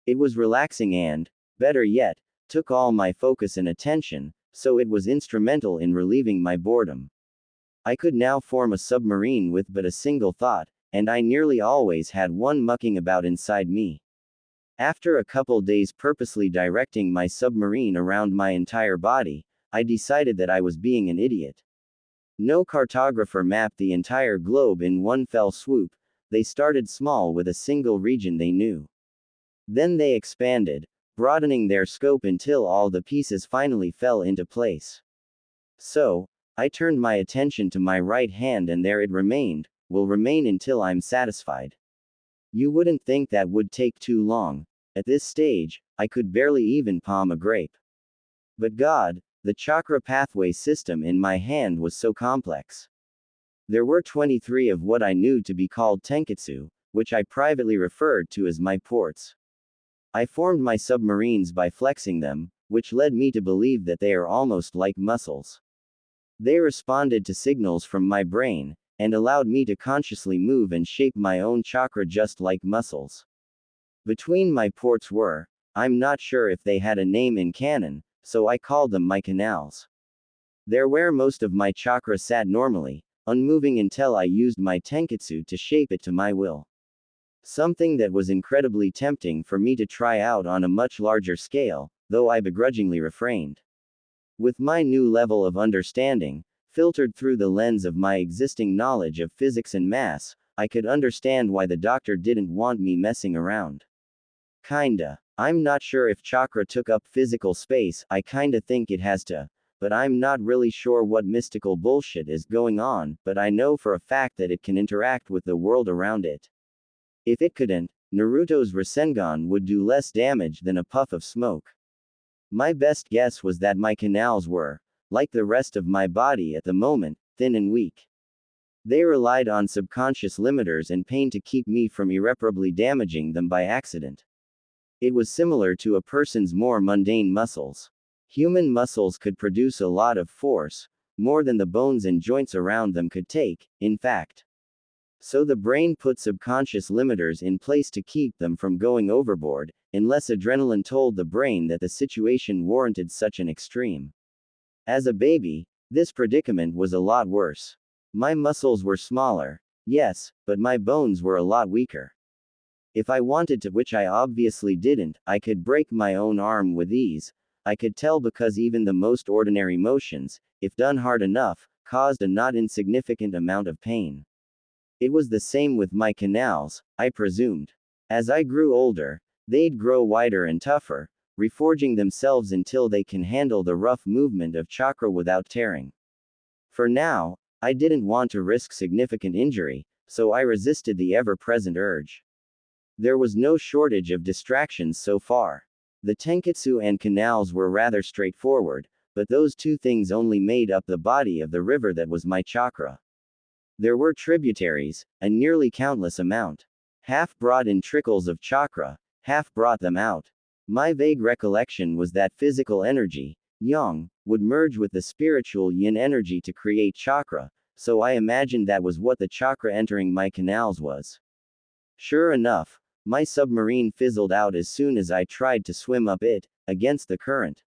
It was relaxing and, better yet, took all my focus and attention, so it was instrumental in relieving my boredom. I could now form a submarine with but a single thought, and I nearly always had one mucking about inside me. After a couple days purposely directing my submarine around my entire body, I decided that I was being an idiot. No cartographer mapped the entire globe in one fell swoop. They started small with a single region they knew. Then they expanded, broadening their scope until all the pieces finally fell into place. So, I turned my attention to my right hand and there it remained, will remain until I'm satisfied. You wouldn't think that would take too long. At this stage, I could barely even palm a grape. But God, the chakra pathway system in my hand was so complex. There were 23 of what I knew to be called tenketsu, which I privately referred to as my ports. I formed my submarines by flexing them, which led me to believe that they are almost like muscles. They responded to signals from my brain, and allowed me to consciously move and shape my own chakra just like muscles. Between my ports were, I'm not sure if they had a name in canon, so I called them my canals. They're where most of my chakra sat normally, unmoving until I used my tenketsu to shape it to my will. Something that was incredibly tempting for me to try out on a much larger scale, though I begrudgingly refrained. With my new level of understanding, filtered through the lens of my existing knowledge of physics and math, I could understand why the doctor didn't want me messing around. Kinda. I'm not sure if chakra took up physical space, I kinda think it has to, but I'm not really sure what mystical bullshit is going on, but I know for a fact that it can interact with the world around it. If it couldn't, Naruto's Rasengan would do less damage than a puff of smoke. My best guess was that my canals were, like the rest of my body at the moment, thin and weak. They relied on subconscious limiters and pain to keep me from irreparably damaging them by accident. It was similar to a person's more mundane muscles. Human muscles could produce a lot of force, more than the bones and joints around them could take, in fact. So the brain put subconscious limiters in place to keep them from going overboard, unless adrenaline told the brain that the situation warranted such an extreme. As a baby, this predicament was a lot worse. My muscles were smaller, yes, but my bones were a lot weaker. If I wanted to, which I obviously didn't, I could break my own arm with ease. I could tell because even the most ordinary motions, if done hard enough, caused a not insignificant amount of pain. It was the same with my canals, I presumed. As I grew older, they'd grow wider and tougher, reforging themselves until they can handle the rough movement of chakra without tearing. For now, I didn't want to risk significant injury, so I resisted the ever-present urge. There was no shortage of distractions so far. The tenketsu and canals were rather straightforward, but those two things only made up the body of the river that was my chakra. There were tributaries, a nearly countless amount. Half brought in trickles of chakra, half brought them out. My vague recollection was that physical energy, yang, would merge with the spiritual yin energy to create chakra, so I imagined that was what the chakra entering my canals was. Sure enough, my submarine fizzled out as soon as I tried to swim up it, against the current.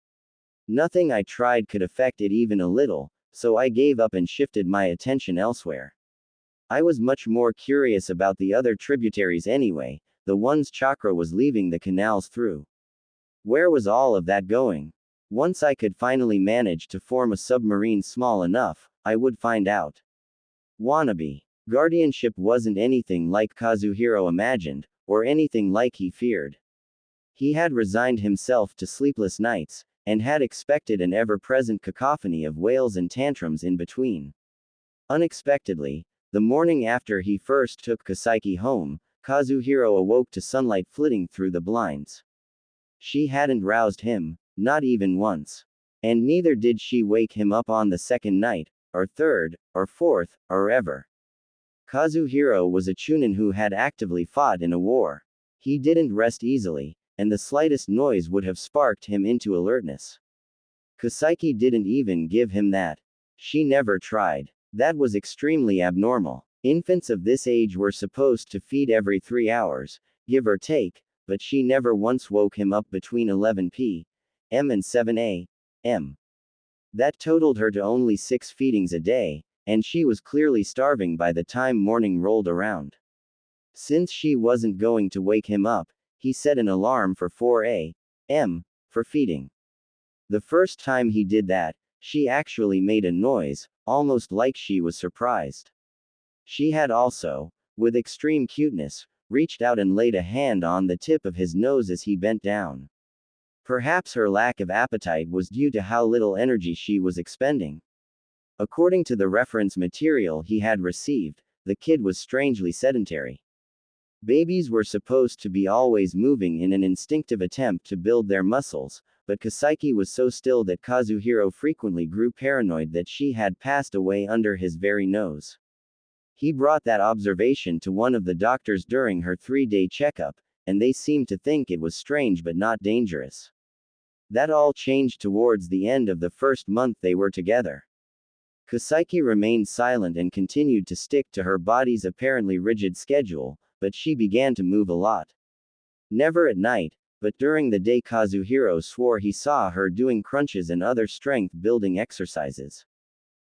Nothing I tried could affect it even a little, so I gave up and shifted my attention elsewhere. I was much more curious about the other tributaries anyway, the ones chakra was leaving the canals through. Where was all of that going? Once I could finally manage to form a submarine small enough, I would find out. Wannabe. Guardianship wasn't anything like Kazuhiro imagined, or anything like he feared. He had resigned himself to sleepless nights, and had expected an ever-present cacophony of wails and tantrums in between. Unexpectedly, the morning after he first took Kaseki home, Kazuhiro awoke to sunlight flitting through the blinds. She hadn't roused him, not even once. And neither did she wake him up on the second night, or third, or fourth, or ever. Kazuhiro was a chunin who had actively fought in a war. He didn't rest easily, and the slightest noise would have sparked him into alertness. Kaseki didn't even give him that. She never tried. That was extremely abnormal. Infants of this age were supposed to feed every 3 hours, give or take, but she never once woke him up between 11 p.m. and 7 a.m. That totaled her to only 6 feedings a day, and she was clearly starving by the time morning rolled around. Since she wasn't going to wake him up, he set an alarm for 4 a.m. for feeding. The first time he did that, she actually made a noise, almost like she was surprised. She had also, with extreme cuteness, reached out and laid a hand on the tip of his nose as he bent down. Perhaps her lack of appetite was due to how little energy she was expending. According to the reference material he had received, the kid was strangely sedentary. Babies were supposed to be always moving in an instinctive attempt to build their muscles, but Kaseki was so still that Kazuhiro frequently grew paranoid that she had passed away under his very nose. He brought that observation to one of the doctors during her 3-day checkup, and they seemed to think it was strange but not dangerous. That all changed towards the end of the first month they were together. Kaseki remained silent and continued to stick to her body's apparently rigid schedule, but she began to move a lot. Never at night, but during the day Kazuhiro swore he saw her doing crunches and other strength-building exercises.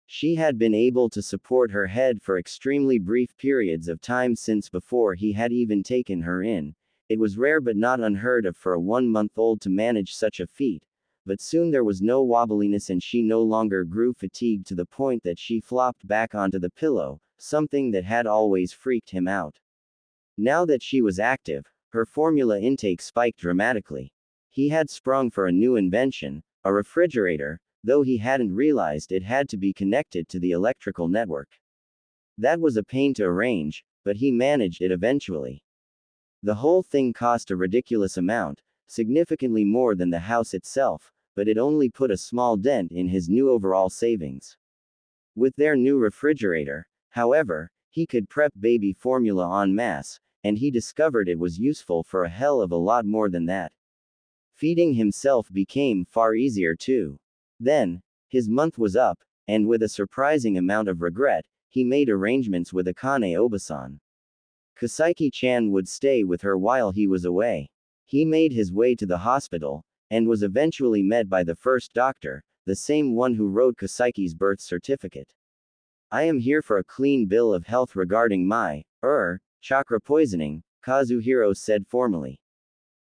She had been able to support her head for extremely brief periods of time since before he had even taken her in. It was rare but not unheard of for a 1-month-old to manage such a feat, but soon there was no wobbliness and she no longer grew fatigued to the point that she flopped back onto the pillow, something that had always freaked him out. Now that she was active, her formula intake spiked dramatically. He had sprung for a new invention, a refrigerator, though he hadn't realized it had to be connected to the electrical network. That was a pain to arrange, but he managed it eventually. The whole thing cost a ridiculous amount, significantly more than the house itself, but it only put a small dent in his new overall savings. With their new refrigerator, however, he could prep baby formula en masse, and he discovered it was useful for a hell of a lot more than that. Feeding himself became far easier too. Then, his month was up, and with a surprising amount of regret, he made arrangements with Akane Obasan. Kaseki-chan would stay with her while he was away. He made his way to the hospital, and was eventually met by the first doctor, the same one who wrote Kaseki's birth certificate. "I am here for a clean bill of health regarding my, chakra poisoning," Kazuhiro said formally.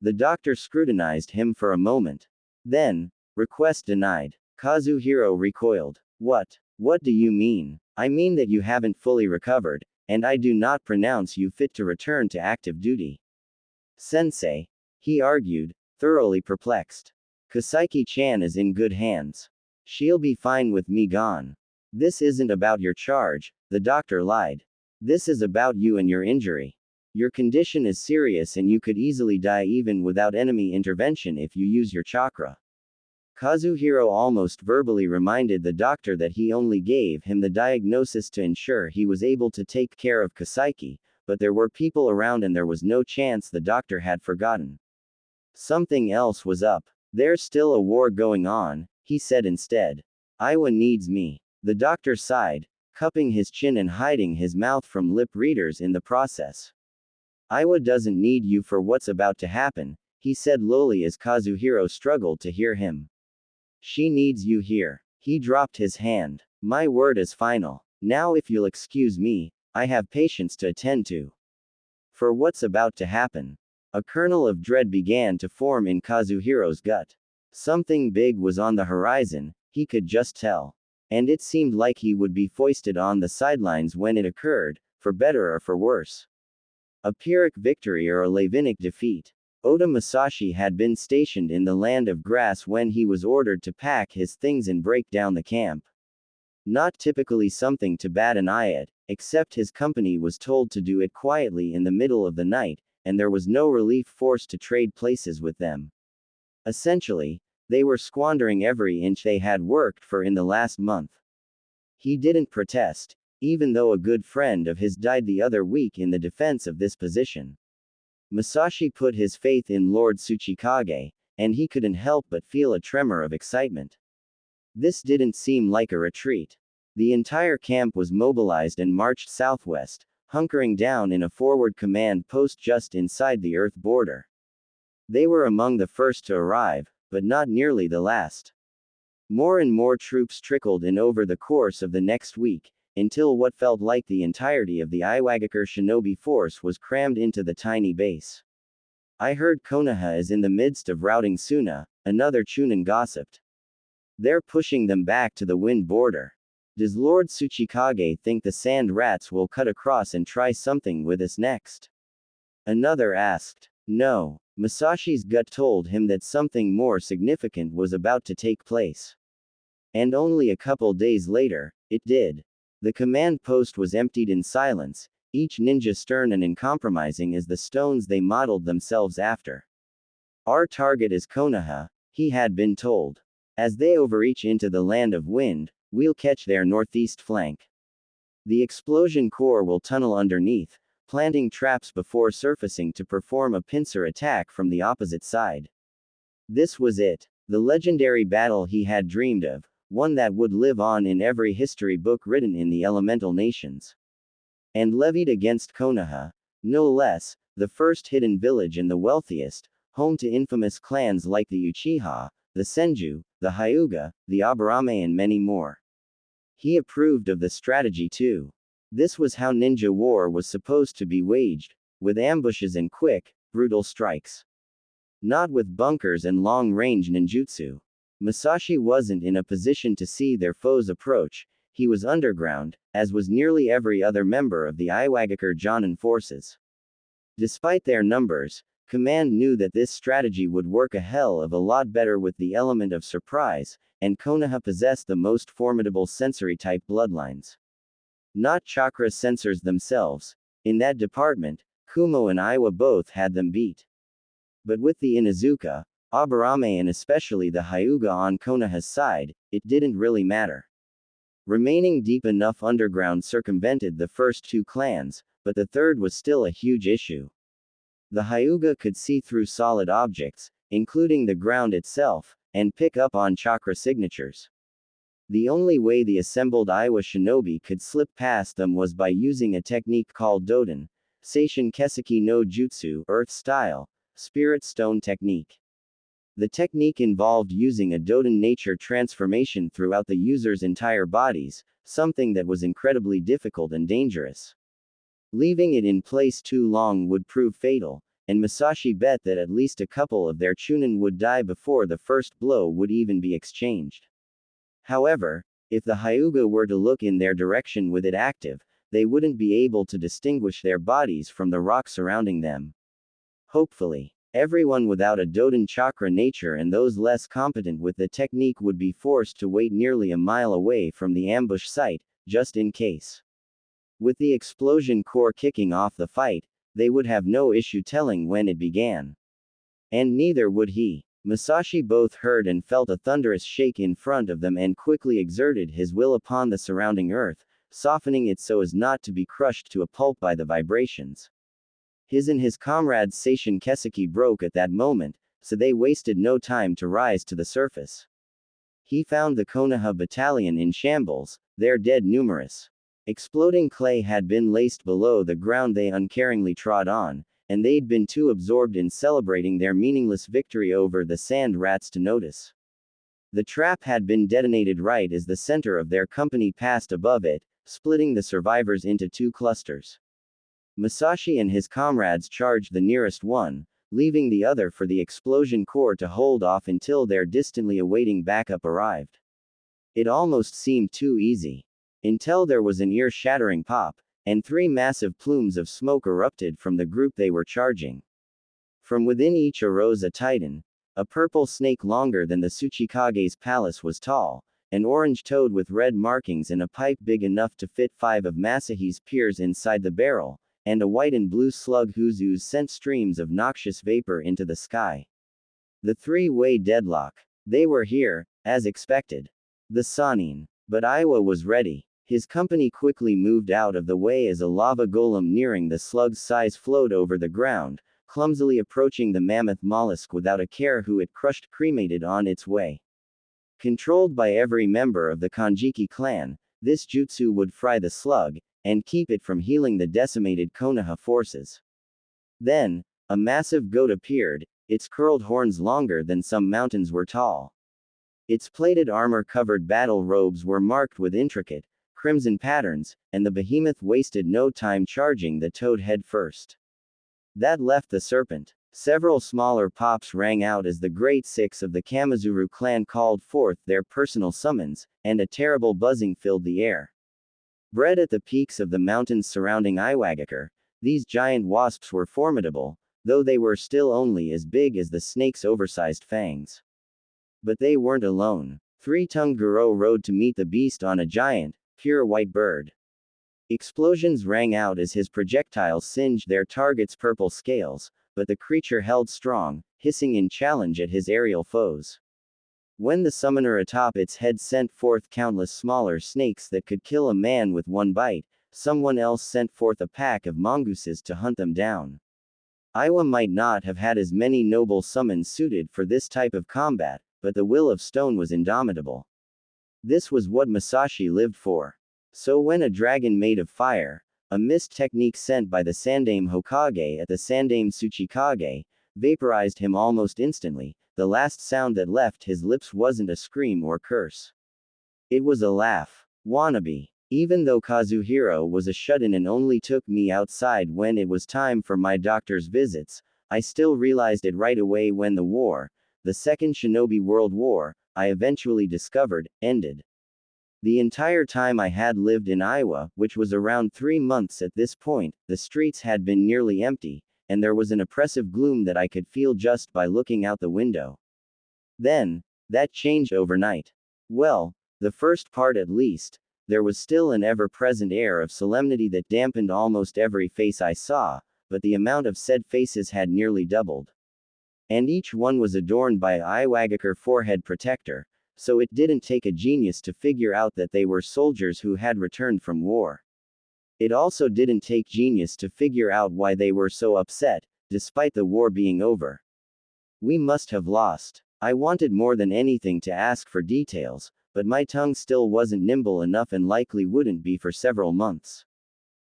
The doctor scrutinized him for a moment. Then, "Request denied." Kazuhiro recoiled. What do you mean?" "I mean that you haven't fully recovered, and I do not pronounce you fit to return to active duty." "Sensei," he argued, thoroughly perplexed. "Kaseki-chan is in good hands. She'll be fine with me gone." "This isn't about your charge," the doctor lied. "This is about you and your injury. Your condition is serious and you could easily die even without enemy intervention if you use your chakra." Kazuhiro almost verbally reminded the doctor that he only gave him the diagnosis to ensure he was able to take care of Kaseki, but there were people around and there was no chance the doctor had forgotten. Something else was up. "There's still a war going on," he said instead. "Iwa needs me." The doctor sighed, cupping his chin and hiding his mouth from lip readers in the process. "Iwa doesn't need you for what's about to happen," he said lowly as Kazuhiro struggled to hear him. "She needs you here." He dropped his hand. "My word is final. Now if you'll excuse me, I have patients to attend to." For what's about to happen? A kernel of dread began to form in Kazuhiro's gut. Something big was on the horizon, he could just tell. And it seemed like he would be foisted on the sidelines when it occurred, for better or for worse. A Pyrrhic victory or a Lavinic defeat. Oda Masashi had been stationed in the land of grass when he was ordered to pack his things and break down the camp. Not typically something to bat an eye at, except his company was told to do it quietly in the middle of the night, and there was no relief force to trade places with them. Essentially, they were squandering every inch they had worked for in the last month. He didn't protest, even though a good friend of his died the other week in the defense of this position. Masashi put his faith in Lord Tsuchikage, and he couldn't help but feel a tremor of excitement. This didn't seem like a retreat. The entire camp was mobilized and marched southwest, hunkering down in a forward command post just inside the Earth border. They were among the first to arrive, but not nearly the last. More and more troops trickled in over the course of the next week, until what felt like the entirety of the Iwagakure shinobi force was crammed into the tiny base. I heard Konoha is in the midst of routing Suna, another Chunin gossiped. They're pushing them back to the wind border. Does Lord Tsuchikage think the sand rats will cut across and try something with us next? Another asked. No. Masashi's gut told him that something more significant was about to take place. And only a couple days later, it did. The command post was emptied in silence, each ninja stern and uncompromising as the stones they modeled themselves after. Our target is Konoha, he had been told. As they overreach into the land of wind, we'll catch their northeast flank. The explosion core will tunnel underneath, planting traps before surfacing to perform a pincer attack from the opposite side. This was it, the legendary battle he had dreamed of, one that would live on in every history book written in the elemental nations. And levied against Konoha, no less, the first hidden village and the wealthiest, home to infamous clans like the Uchiha, the Senju, the Hyuga, the Aburame and many more. He approved of the strategy too. This was how ninja war was supposed to be waged, with ambushes and quick, brutal strikes. Not with bunkers and long-range ninjutsu. Masashi wasn't in a position to see their foes approach, he was underground, as was nearly every other member of the Iwagakure Jonin forces. Despite their numbers, Command knew that this strategy would work a hell of a lot better with the element of surprise, and Konoha possessed the most formidable sensory-type bloodlines. Not chakra sensors themselves. In that department, Kumo and Iwa both had them beat. But with the Inuzuka, Aburame and especially the Hyuga on Konoha's side, it didn't really matter. Remaining deep enough underground circumvented the first two clans, but the third was still a huge issue. The Hyuga could see through solid objects, including the ground itself, and pick up on chakra signatures. The only way the assembled Iwa shinobi could slip past them was by using a technique called Doden, Seishin Keseki no Jutsu, Earth Style, Spirit Stone Technique. The technique involved using a Doden nature transformation throughout the user's entire bodies, something that was incredibly difficult and dangerous. Leaving it in place too long would prove fatal, and Masashi bet that at least a couple of their Chunin would die before the first blow would even be exchanged. However, if the Hyuga were to look in their direction with it active, they wouldn't be able to distinguish their bodies from the rock surrounding them. Hopefully, everyone without a Doden chakra nature and those less competent with the technique would be forced to wait nearly a mile away from the ambush site, just in case. With the explosion core kicking off the fight, they would have no issue telling when it began. And neither would he. Masashi both heard and felt a thunderous shake in front of them and quickly exerted his will upon the surrounding earth, softening it so as not to be crushed to a pulp by the vibrations. His and his comrades' Seishin Keseki broke at that moment, so they wasted no time to rise to the surface. He found the Konoha battalion in shambles, their dead numerous. Exploding clay had been laced below the ground they uncaringly trod on, and they'd been too absorbed in celebrating their meaningless victory over the sand rats to notice. The trap had been detonated right as the center of their company passed above it, splitting the survivors into two clusters. Masashi and his comrades charged the nearest one, leaving the other for the explosion core to hold off until their distantly awaiting backup arrived. It almost seemed too easy. Until there was an ear-shattering pop, and three massive plumes of smoke erupted from the group they were charging. From within each arose a titan. A purple snake longer than the Tsuchikage's palace was tall, an orange toad with red markings and a pipe big enough to fit 5 of Masahi's peers inside the barrel, and a white and blue slug whose ooze sent streams of noxious vapor into the sky. The three-way deadlock. They were here, as expected. The Sanin. But Iwa was ready. His company quickly moved out of the way as a lava golem nearing the slug's size flowed over the ground, clumsily approaching the mammoth mollusk without a care who it crushed cremated on its way. Controlled by every member of the Kanjiki clan, this jutsu would fry the slug, and keep it from healing the decimated Konoha forces. Then, a massive goat appeared, its curled horns longer than some mountains were tall. Its plated armor-covered battle robes were marked with intricate, crimson patterns, and the behemoth wasted no time charging the toad head first. That left the serpent. Several smaller pops rang out as the great six of the Kamizuru clan called forth their personal summons, and a terrible buzzing filled the air. Bred at the peaks of the mountains surrounding Iwagakure, these giant wasps were formidable, though they were still only as big as the snake's oversized fangs. But they weren't alone. Three-tongued Guro rode to meet the beast on a giant, pure white bird. Explosions rang out as his projectiles singed their target's purple scales, but the creature held strong, hissing in challenge at his aerial foes. When the summoner atop its head sent forth countless smaller snakes that could kill a man with one bite, someone else sent forth a pack of mongooses to hunt them down. Iwa might not have had as many noble summons suited for this type of combat, but the will of stone was indomitable. This was what Masashi lived for. So when a dragon made of fire, a mist technique sent by the Sandaime Hokage at the Sandaime Tsuchikage, vaporized him almost instantly, the last sound that left his lips wasn't a scream or curse. It was a laugh. Wannabe. Even though Kazuhiro was a shut-in and only took me outside when it was time for my doctor's visits, I still realized it right away when the war, the Second Shinobi World War, I eventually discovered, ended. The entire time I had lived in Iowa, which was around 3 months at this point, the streets had been nearly empty, and there was an oppressive gloom that I could feel just by looking out the window. Then, that changed overnight. Well, the first part at least. There was still an ever-present air of solemnity that dampened almost every face I saw, but the amount of said faces had nearly doubled. And each one was adorned by a Iwagakure forehead protector, so it didn't take a genius to figure out that they were soldiers who had returned from war. It also didn't take genius to figure out why they were so upset, despite the war being over. We must have lost. I wanted more than anything to ask for details, but my tongue still wasn't nimble enough and likely wouldn't be for several months.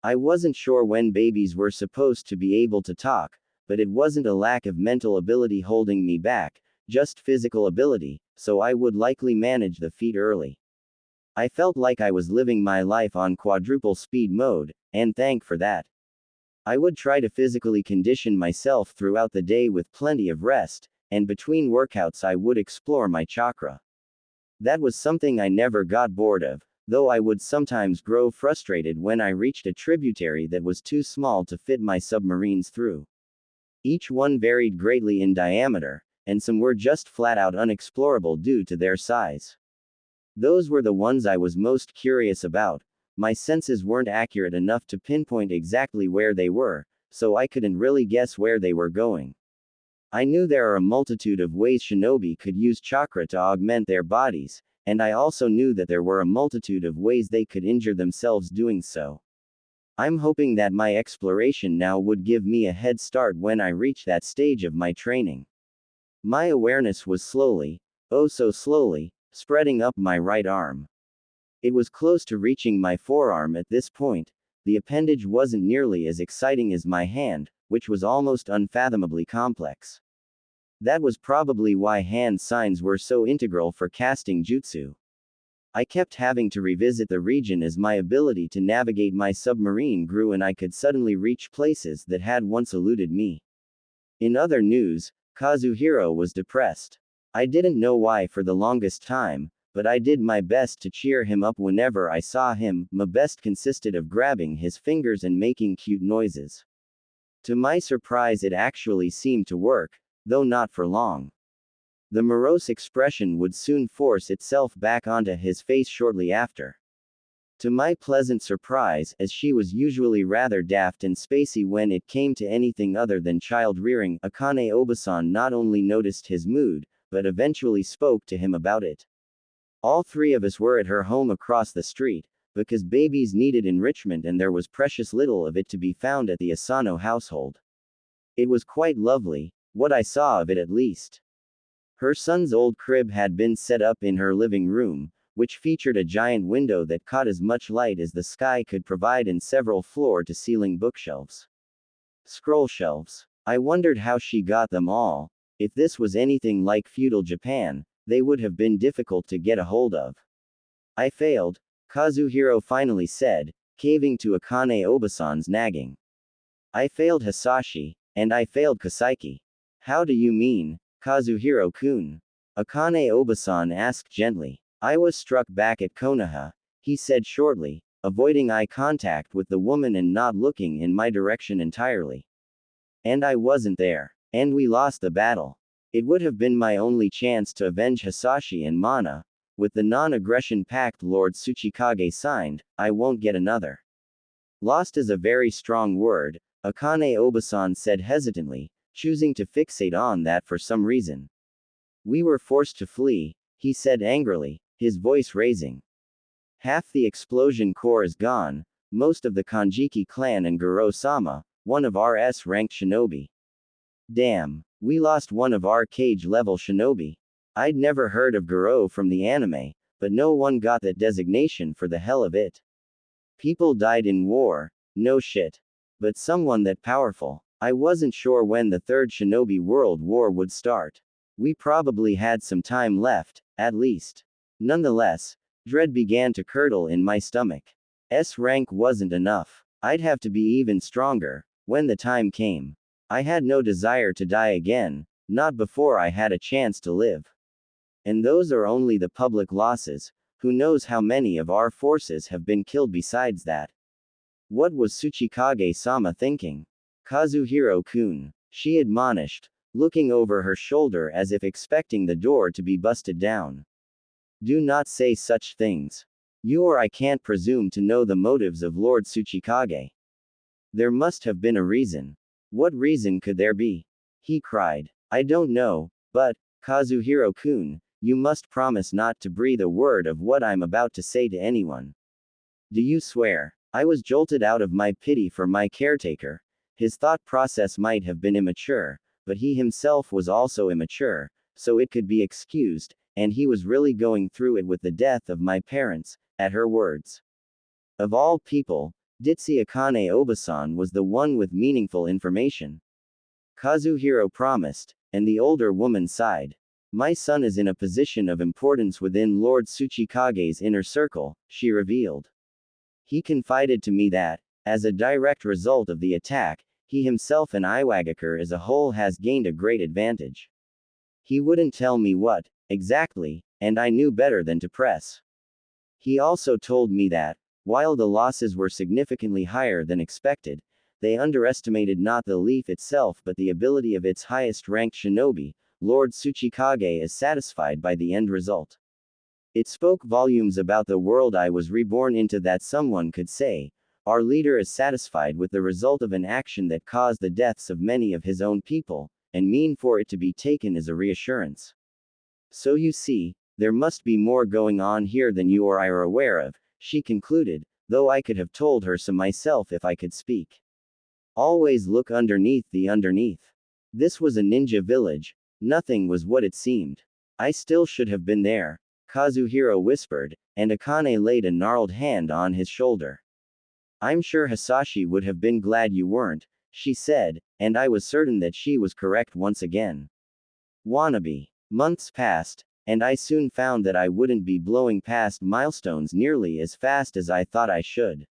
I wasn't sure when babies were supposed to be able to talk, but it wasn't a lack of mental ability holding me back, just physical ability, so I would likely manage the feat early. I felt like I was living my life on quadruple speed mode, and thank for that. I would try to physically condition myself throughout the day with plenty of rest, and between workouts I would explore my chakra. That was something I never got bored of, though I would sometimes grow frustrated when I reached a tributary that was too small to fit my submarines through. Each one varied greatly in diameter, and some were just flat out unexplorable due to their size. Those were the ones I was most curious about. My senses weren't accurate enough to pinpoint exactly where they were, so I couldn't really guess where they were going. I knew there are a multitude of ways shinobi could use chakra to augment their bodies, and I also knew that there were a multitude of ways they could injure themselves doing so. I'm hoping that my exploration now would give me a head start when I reach that stage of my training. My awareness was slowly, oh so slowly, spreading up my right arm. It was close to reaching my forearm at this point. The appendage wasn't nearly as exciting as my hand, which was almost unfathomably complex. That was probably why hand signs were so integral for casting jutsu. I kept having to revisit the region as my ability to navigate my submarine grew and I could suddenly reach places that had once eluded me. In other news, Kazuhiro was depressed. I didn't know why for the longest time, but I did my best to cheer him up whenever I saw him. My best consisted of grabbing his fingers and making cute noises. To my surprise, it actually seemed to work, though not for long. The morose expression would soon force itself back onto his face shortly after. To my pleasant surprise, as she was usually rather daft and spacey when it came to anything other than child rearing, Akane Obasan not only noticed his mood, but eventually spoke to him about it. All three of us were at her home across the street, because babies needed enrichment and there was precious little of it to be found at the Asano household. It was quite lovely, what I saw of it at least. Her son's old crib had been set up in her living room, which featured a giant window that caught as much light as the sky could provide and several floor-to-ceiling bookshelves. Scroll shelves. I wondered how she got them all. If this was anything like feudal Japan, they would have been difficult to get a hold of. I failed, Kazuhiro finally said, caving to Akane Obasan's nagging. I failed Hisashi, and I failed Kasaiki. How do you mean, Kazuhiro-kun? Akane Obasan asked gently. I was struck back at Konoha, he said shortly, avoiding eye contact with the woman and not looking in my direction entirely. And I wasn't there. And we lost the battle. It would have been my only chance to avenge Hisashi and Mana. With the non-aggression pact Lord Tsuchikage signed, I won't get another. Lost is a very strong word, Akane Obasan said hesitantly, choosing to fixate on that for some reason. We were forced to flee, he said angrily, his voice raising. Half the explosion corps is gone, most of the Kanjiki clan and Goro-sama, one of our S-ranked shinobi. Damn, we lost one of our cage-level shinobi. I'd never heard of Goro from the anime, but no one got that designation for the hell of it. People died in war, no shit. But someone that powerful. I wasn't sure when the Third Shinobi World War would start. We probably had some time left, at least. Nonetheless, dread began to curdle in my stomach. S rank wasn't enough. I'd have to be even stronger, when the time came. I had no desire to die again, not before I had a chance to live. And those are only the public losses, who knows how many of our forces have been killed besides that. What was Tsuchikage-sama thinking? Kazuhiro-kun, she admonished, looking over her shoulder as if expecting the door to be busted down. Do not say such things. You or I can't presume to know the motives of Lord Tsuchikage. There must have been a reason. What reason could there be? He cried. I don't know, but, Kazuhiro-kun, you must promise not to breathe a word of what I'm about to say to anyone. Do you swear? I was jolted out of my pity for my caretaker. His thought process might have been immature, but he himself was also immature, so it could be excused, and he was really going through it with the death of my parents, at her words. Of all people, Ditsi Akane Obasan was the one with meaningful information. Kazuhiro promised, and the older woman sighed. My son is in a position of importance within Lord Tsuchikage's inner circle, she revealed. He confided to me that, as a direct result of the attack, he himself and Iwagakure as a whole has gained a great advantage. He wouldn't tell me what, exactly, and I knew better than to press. He also told me that, while the losses were significantly higher than expected, they underestimated not the leaf itself but the ability of its highest-ranked shinobi. Lord Tsuchikage is satisfied by the end result. It spoke volumes about the world I was reborn into that someone could say, our leader is satisfied with the result of an action that caused the deaths of many of his own people, and mean for it to be taken as a reassurance. So you see, there must be more going on here than you or I are aware of, she concluded, though I could have told her so myself if I could speak. Always look underneath the underneath. This was a ninja village. Nothing was what it seemed. I still should have been there, Kazuhiro whispered, and Akane laid a gnarled hand on his shoulder. I'm sure Hisashi would have been glad you weren't, she said, and I was certain that she was correct once again. Wannabe. Months passed, and I soon found that I wouldn't be blowing past milestones nearly as fast as I thought I should.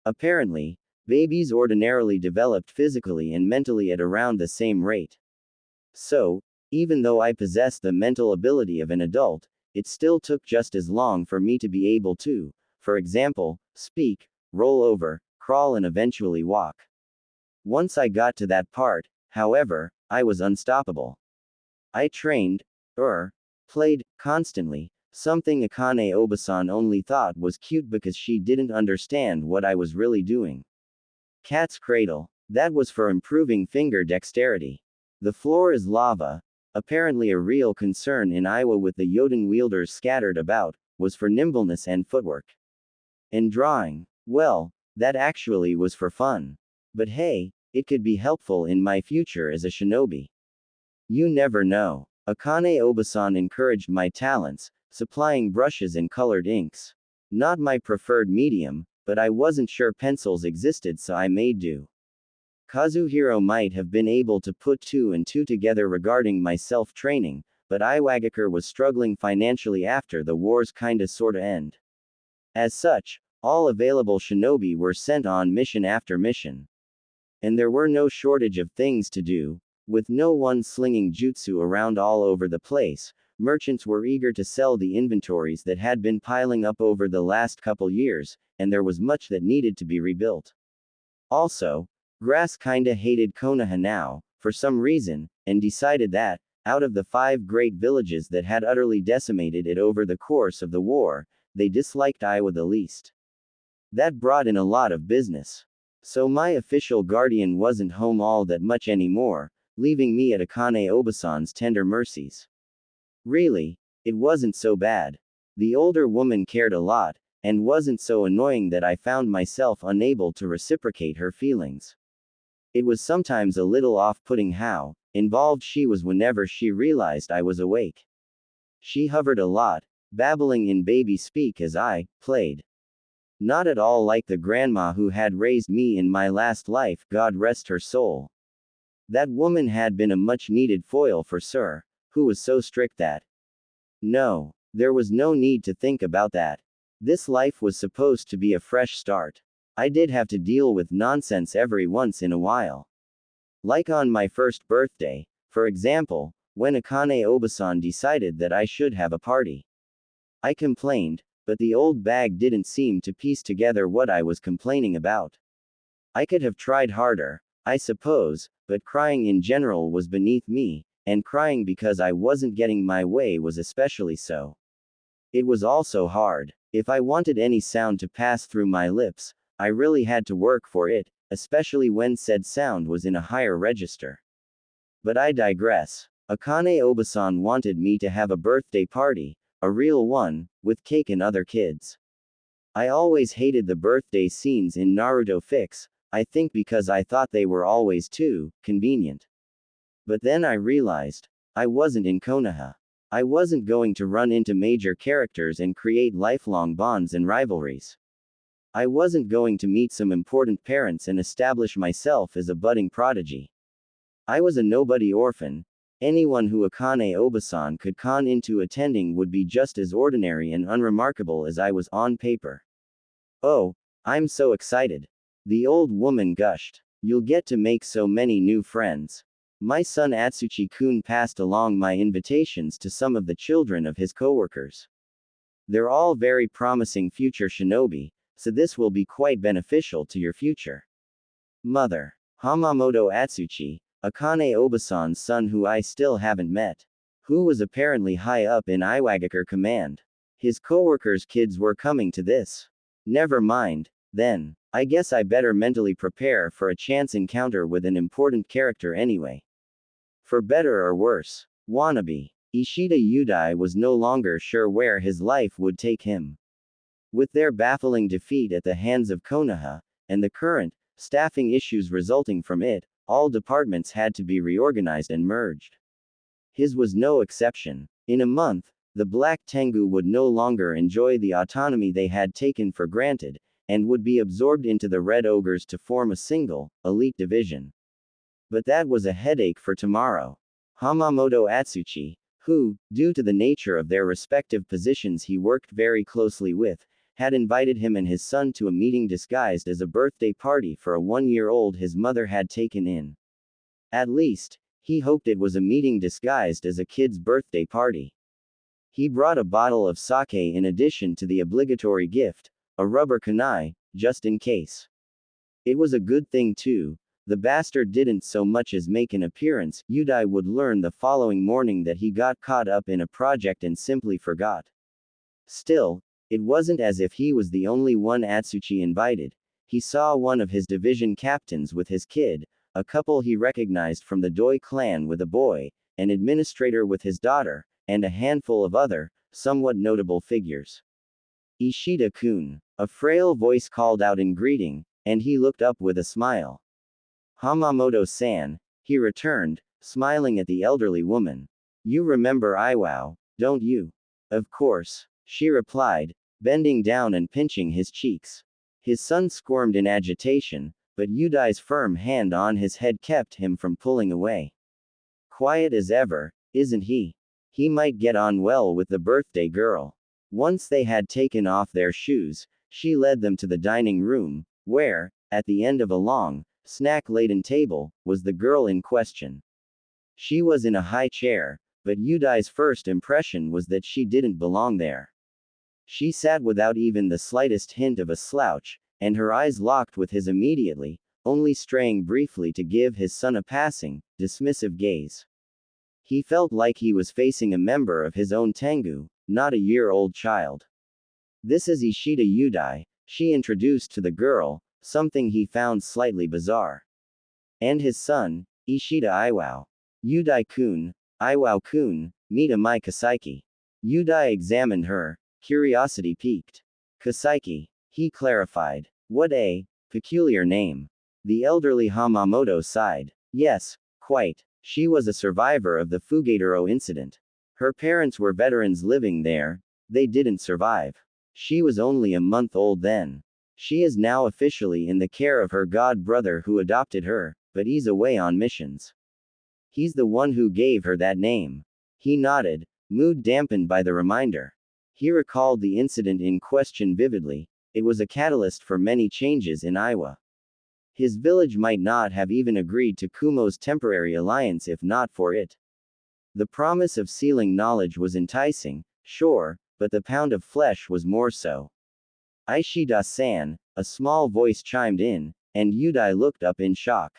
Apparently, babies ordinarily developed physically and mentally at around the same rate. So, even though I possessed the mental ability of an adult, it still took just as long for me to be able to, for example, speak, roll over, crawl and eventually walk. Once I got to that part, however, I was unstoppable. I trained, played, constantly, something Akane Obasan only thought was cute because she didn't understand what I was really doing. Cat's cradle. That was for improving finger dexterity. The floor is lava, apparently a real concern in Iowa with the Yoden wielders scattered about, was for nimbleness and footwork. And drawing, well, that actually was for fun. But hey, It could be helpful in my future as a shinobi. You never know. Akane Obasan encouraged my talents, supplying brushes and colored inks. Not my preferred medium, but I wasn't sure pencils existed, so I made do. Kazuhiro might have been able to put two and two together regarding my self-training, but Iwagakure was struggling financially after the war's kinda sorta end. As such, all available shinobi were sent on mission after mission. And there were no shortage of things to do. With no one slinging jutsu around all over the place, merchants were eager to sell the inventories that had been piling up over the last couple years, and there was much that needed to be rebuilt. Also, Grass kinda hated Konoha now, for some reason, and decided that, out of the 5 great villages that had utterly decimated it over the course of the war, they disliked Iwa the least. That brought in a lot of business. So my official guardian wasn't home all that much anymore, leaving me at Akane Obasan's tender mercies. Really, it wasn't so bad. The older woman cared a lot, and wasn't so annoying that I found myself unable to reciprocate her feelings. It was sometimes a little off-putting how involved she was whenever she realized I was awake. She hovered a lot, babbling in baby speak as I played. Not at all like the grandma who had raised me in my last life, God rest her soul. That woman had been a much-needed foil for Sir, who was so strict that. No, there was no need to think about that. This life was supposed to be a fresh start. I did have to deal with nonsense every once in a while. Like on my first birthday, for example, when Akane Obasan decided that I should have a party. I complained, but the old bag didn't seem to piece together what I was complaining about. I could have tried harder, I suppose, but crying in general was beneath me, and crying because I wasn't getting my way was especially so. It was also hard. If I wanted any sound to pass through my lips, I really had to work for it, especially when said sound was in a higher register. But I digress. Akane Obasan wanted me to have a birthday party, a real one, with cake and other kids. I always hated the birthday scenes in Naruto fics, I think because I thought they were always too convenient. But then I realized, I wasn't in Konoha. I wasn't going to run into major characters and create lifelong bonds and rivalries. I wasn't going to meet some important parents and establish myself as a budding prodigy. I was a nobody orphan. Anyone who Akane Obasan could con into attending would be just as ordinary and unremarkable as I was on paper. Oh, I'm so excited. The old woman gushed. You'll get to make so many new friends. My son Atsuchi-kun passed along my invitations to some of the children of his coworkers. They're all very promising future shinobi, so this will be quite beneficial to your future. Mother. Hamamoto Atsuchi, Akane Obasan's son who I still haven't met. Who was apparently high up in Iwagakure command. His coworkers' kids were coming to this. Never mind, then. I guess I better mentally prepare for a chance encounter with an important character anyway. For better or worse. Wannabe. Ishida Udai was no longer sure where his life would take him. With their baffling defeat at the hands of Konoha, and the current, staffing issues resulting from it, all departments had to be reorganized and merged. His was no exception. In a month, the Black Tengu would no longer enjoy the autonomy they had taken for granted, and would be absorbed into the Red Ogres to form a single, elite division. But that was a headache for tomorrow. Hamamoto Atsuchi, who, due to the nature of their respective positions he worked very closely with, had invited him and his son to a meeting disguised as a birthday party for a 1-year-old his mother had taken in. At least, he hoped it was a meeting disguised as a kid's birthday party. He brought a bottle of sake in addition to the obligatory gift, a rubber kunai, just in case. It was a good thing too. The bastard didn't so much as make an appearance. Udai would learn the following morning that he got caught up in a project and simply forgot. Still, it wasn't as if he was the only one Atsuchi invited. He saw one of his division captains with his kid, a couple he recognized from the Doi clan with a boy, an administrator with his daughter, and a handful of other, somewhat notable figures. Ishida-kun. A frail voice called out in greeting, and he looked up with a smile. Hamamoto-san, he returned, smiling at the elderly woman. You remember Iwao, don't you? Of course, she replied, bending down and pinching his cheeks. His son squirmed in agitation, but Yudai's firm hand on his head kept him from pulling away. Quiet as ever, isn't he? He might get on well with the birthday girl. Once they had taken off their shoes, she led them to the dining room, where, at the end of a long, snack-laden table, was the girl in question. She was in a high chair, but Yudai's first impression was that she didn't belong there. She sat without even the slightest hint of a slouch, and her eyes locked with his immediately, only straying briefly to give his son a passing, dismissive gaze. He felt like he was facing a member of his own Tengu, not a year-old child. This is Ishida Yudai, she introduced to the girl, something he found slightly bizarre. And his son, Ishida Iwao. Yudai-kun, Iwao-kun, Mita mai Kasaiki. Yudai examined her, curiosity piqued. Kasaiki, he clarified. What a peculiar name. The elderly Hamamoto sighed. Yes, quite. She was a survivor of the Fugataro incident. Her parents were veterans living there, they didn't survive. She was only a month old then. She is now officially in the care of her god brother who adopted her, but he's away on missions. He's the one who gave her that name. He nodded, mood dampened by the reminder. He recalled the incident in question vividly. It was a catalyst for many changes in Iwa. His village might not have even agreed to Kumo's temporary alliance if not for it. The promise of sealing knowledge was enticing, sure, but the pound of flesh was more so. Ishida-san, a small voice chimed in, and Yudai looked up in shock.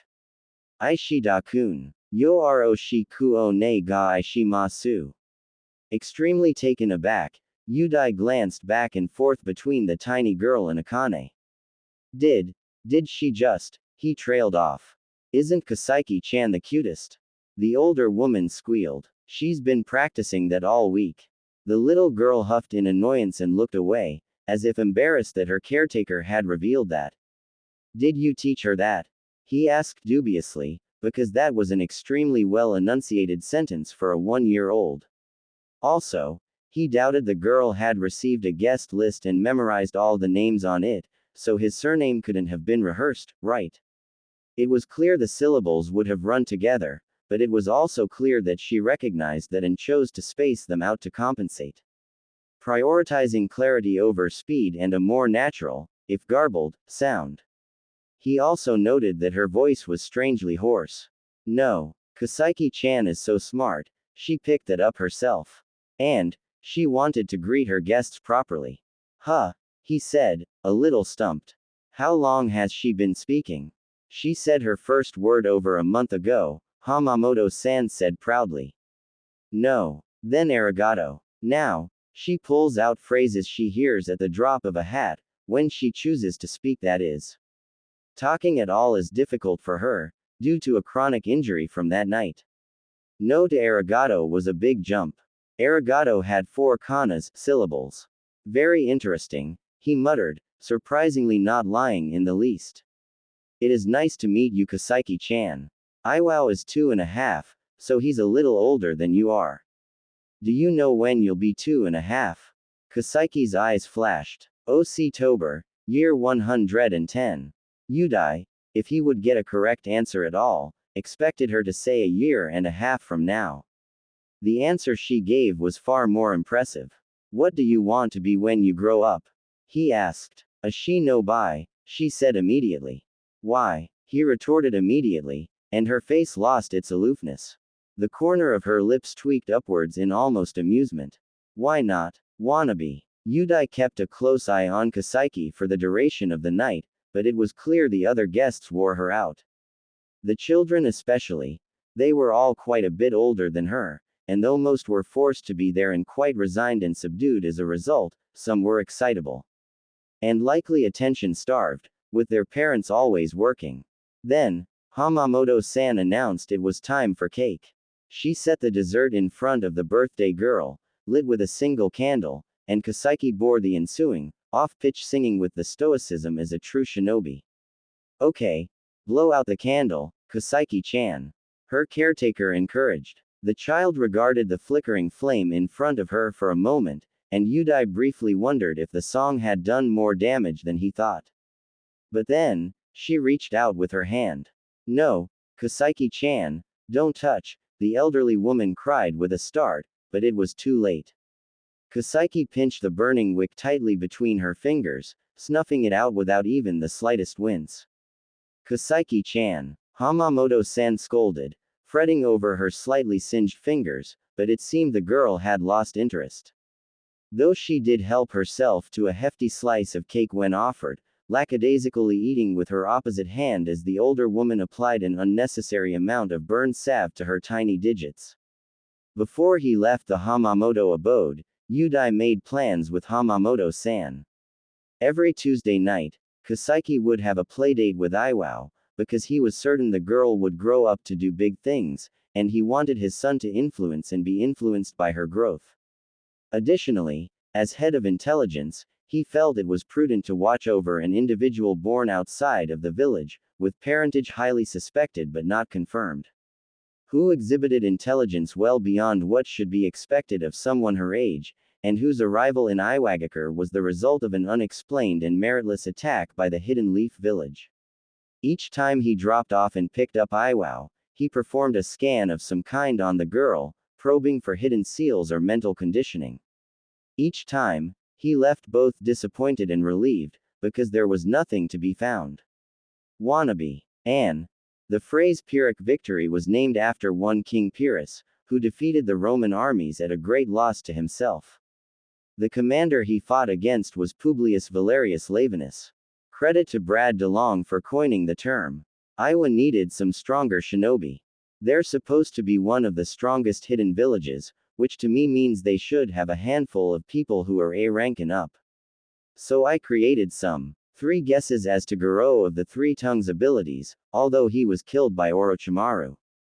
Ishida-kun. Yoroshi kuo ne ga ishimasu. Extremely taken aback, Yudai glanced back and forth between the tiny girl and Akane. Did she just? He trailed off. Isn't Kasaiki-chan the cutest? The older woman squealed. She's been practicing that all week. The little girl huffed in annoyance and looked away, as if embarrassed that her caretaker had revealed that. Did you teach her that? He asked dubiously, because that was an extremely well-enunciated sentence for a 1-year-old. Also, he doubted the girl had received a guest list and memorized all the names on it, so his surname couldn't have been rehearsed, right? It was clear the syllables would have run together, but it was also clear that she recognized that and chose to space them out to compensate. Prioritizing clarity over speed and a more natural, if garbled, sound. He also noted that her voice was strangely hoarse. No, Kasaiki-chan is so smart, she picked that up herself. And, she wanted to greet her guests properly. Huh, he said, a little stumped. How long has she been speaking? She said her first word over a month ago, Hamamoto-san said proudly. No. Then arigato. Now, she pulls out phrases she hears at the drop of a hat, when she chooses to speak, that is. Talking at all is difficult for her, due to a chronic injury from that night. No to arigato was a big jump. Arigato had 4 kanas, syllables. Very interesting, he muttered, surprisingly not lying in the least. It is nice to meet you, Kasaiki-chan. Iwao is 2.5, so he's a little older than you are. Do you know when you'll be 2.5? Kasaiki's eyes flashed. October, year 110. Yudai, if he would get a correct answer at all, expected her to say a year and a half from now. The answer she gave was far more impressive. What do you want to be when you grow up? He asked. A shinobi, she said immediately. Why? He retorted immediately, and her face lost its aloofness. The corner of her lips tweaked upwards in almost amusement. Why not? Wannabe. Yudai kept a close eye on Kasaiki for the duration of the night, but it was clear the other guests wore her out. The children especially. They were all quite a bit older than her, and though most were forced to be there and quite resigned and subdued as a result, some were excitable. And likely attention-starved, with their parents always working. Then, Hamamoto-san announced it was time for cake. She set the dessert in front of the birthday girl, lit with a single candle, and Kasaiki bore the ensuing, off-pitch singing with the stoicism as a true shinobi. Okay, blow out the candle, Kaseki-chan. Her caretaker encouraged. The child regarded the flickering flame in front of her for a moment, and Yudai briefly wondered if the song had done more damage than he thought. But then, she reached out with her hand. No, Kaseki-chan, don't touch, the elderly woman cried with a start, but it was too late. Kaseki pinched the burning wick tightly between her fingers, snuffing it out without even the slightest wince. Kaseki-chan, Hamamoto-san scolded, fretting over her slightly singed fingers, but it seemed the girl had lost interest. Though she did help herself to a hefty slice of cake when offered, lackadaisically eating with her opposite hand as the older woman applied an unnecessary amount of burned salve to her tiny digits. Before he left the Hamamoto abode, Yudai made plans with Hamamoto-san. Every Tuesday night, Kaseki would have a playdate with Iwao, because he was certain the girl would grow up to do big things, and he wanted his son to influence and be influenced by her growth. Additionally, as head of intelligence, he felt it was prudent to watch over an individual born outside of the village, with parentage highly suspected but not confirmed, who exhibited intelligence well beyond what should be expected of someone her age, and whose arrival in Iwagakure was the result of an unexplained and meritless attack by the Hidden Leaf Village. Each time he dropped off and picked up Iwao, he performed a scan of some kind on the girl, probing for hidden seals or mental conditioning. Each time, he left both disappointed and relieved, because there was nothing to be found. Wannabe. Anne. The phrase Pyrrhic victory was named after one King Pyrrhus, who defeated the Roman armies at a great loss to himself. The commander he fought against was Publius Valerius Lavinus. Credit to Brad DeLong for coining the term. Iowa needed some stronger shinobi. They're supposed to be one of the strongest hidden villages, which to me means they should have a handful of people who are A rank and up. So I created some 3 guesses as to Goro of the Three Tongues abilities, although he was killed by Orochimaru.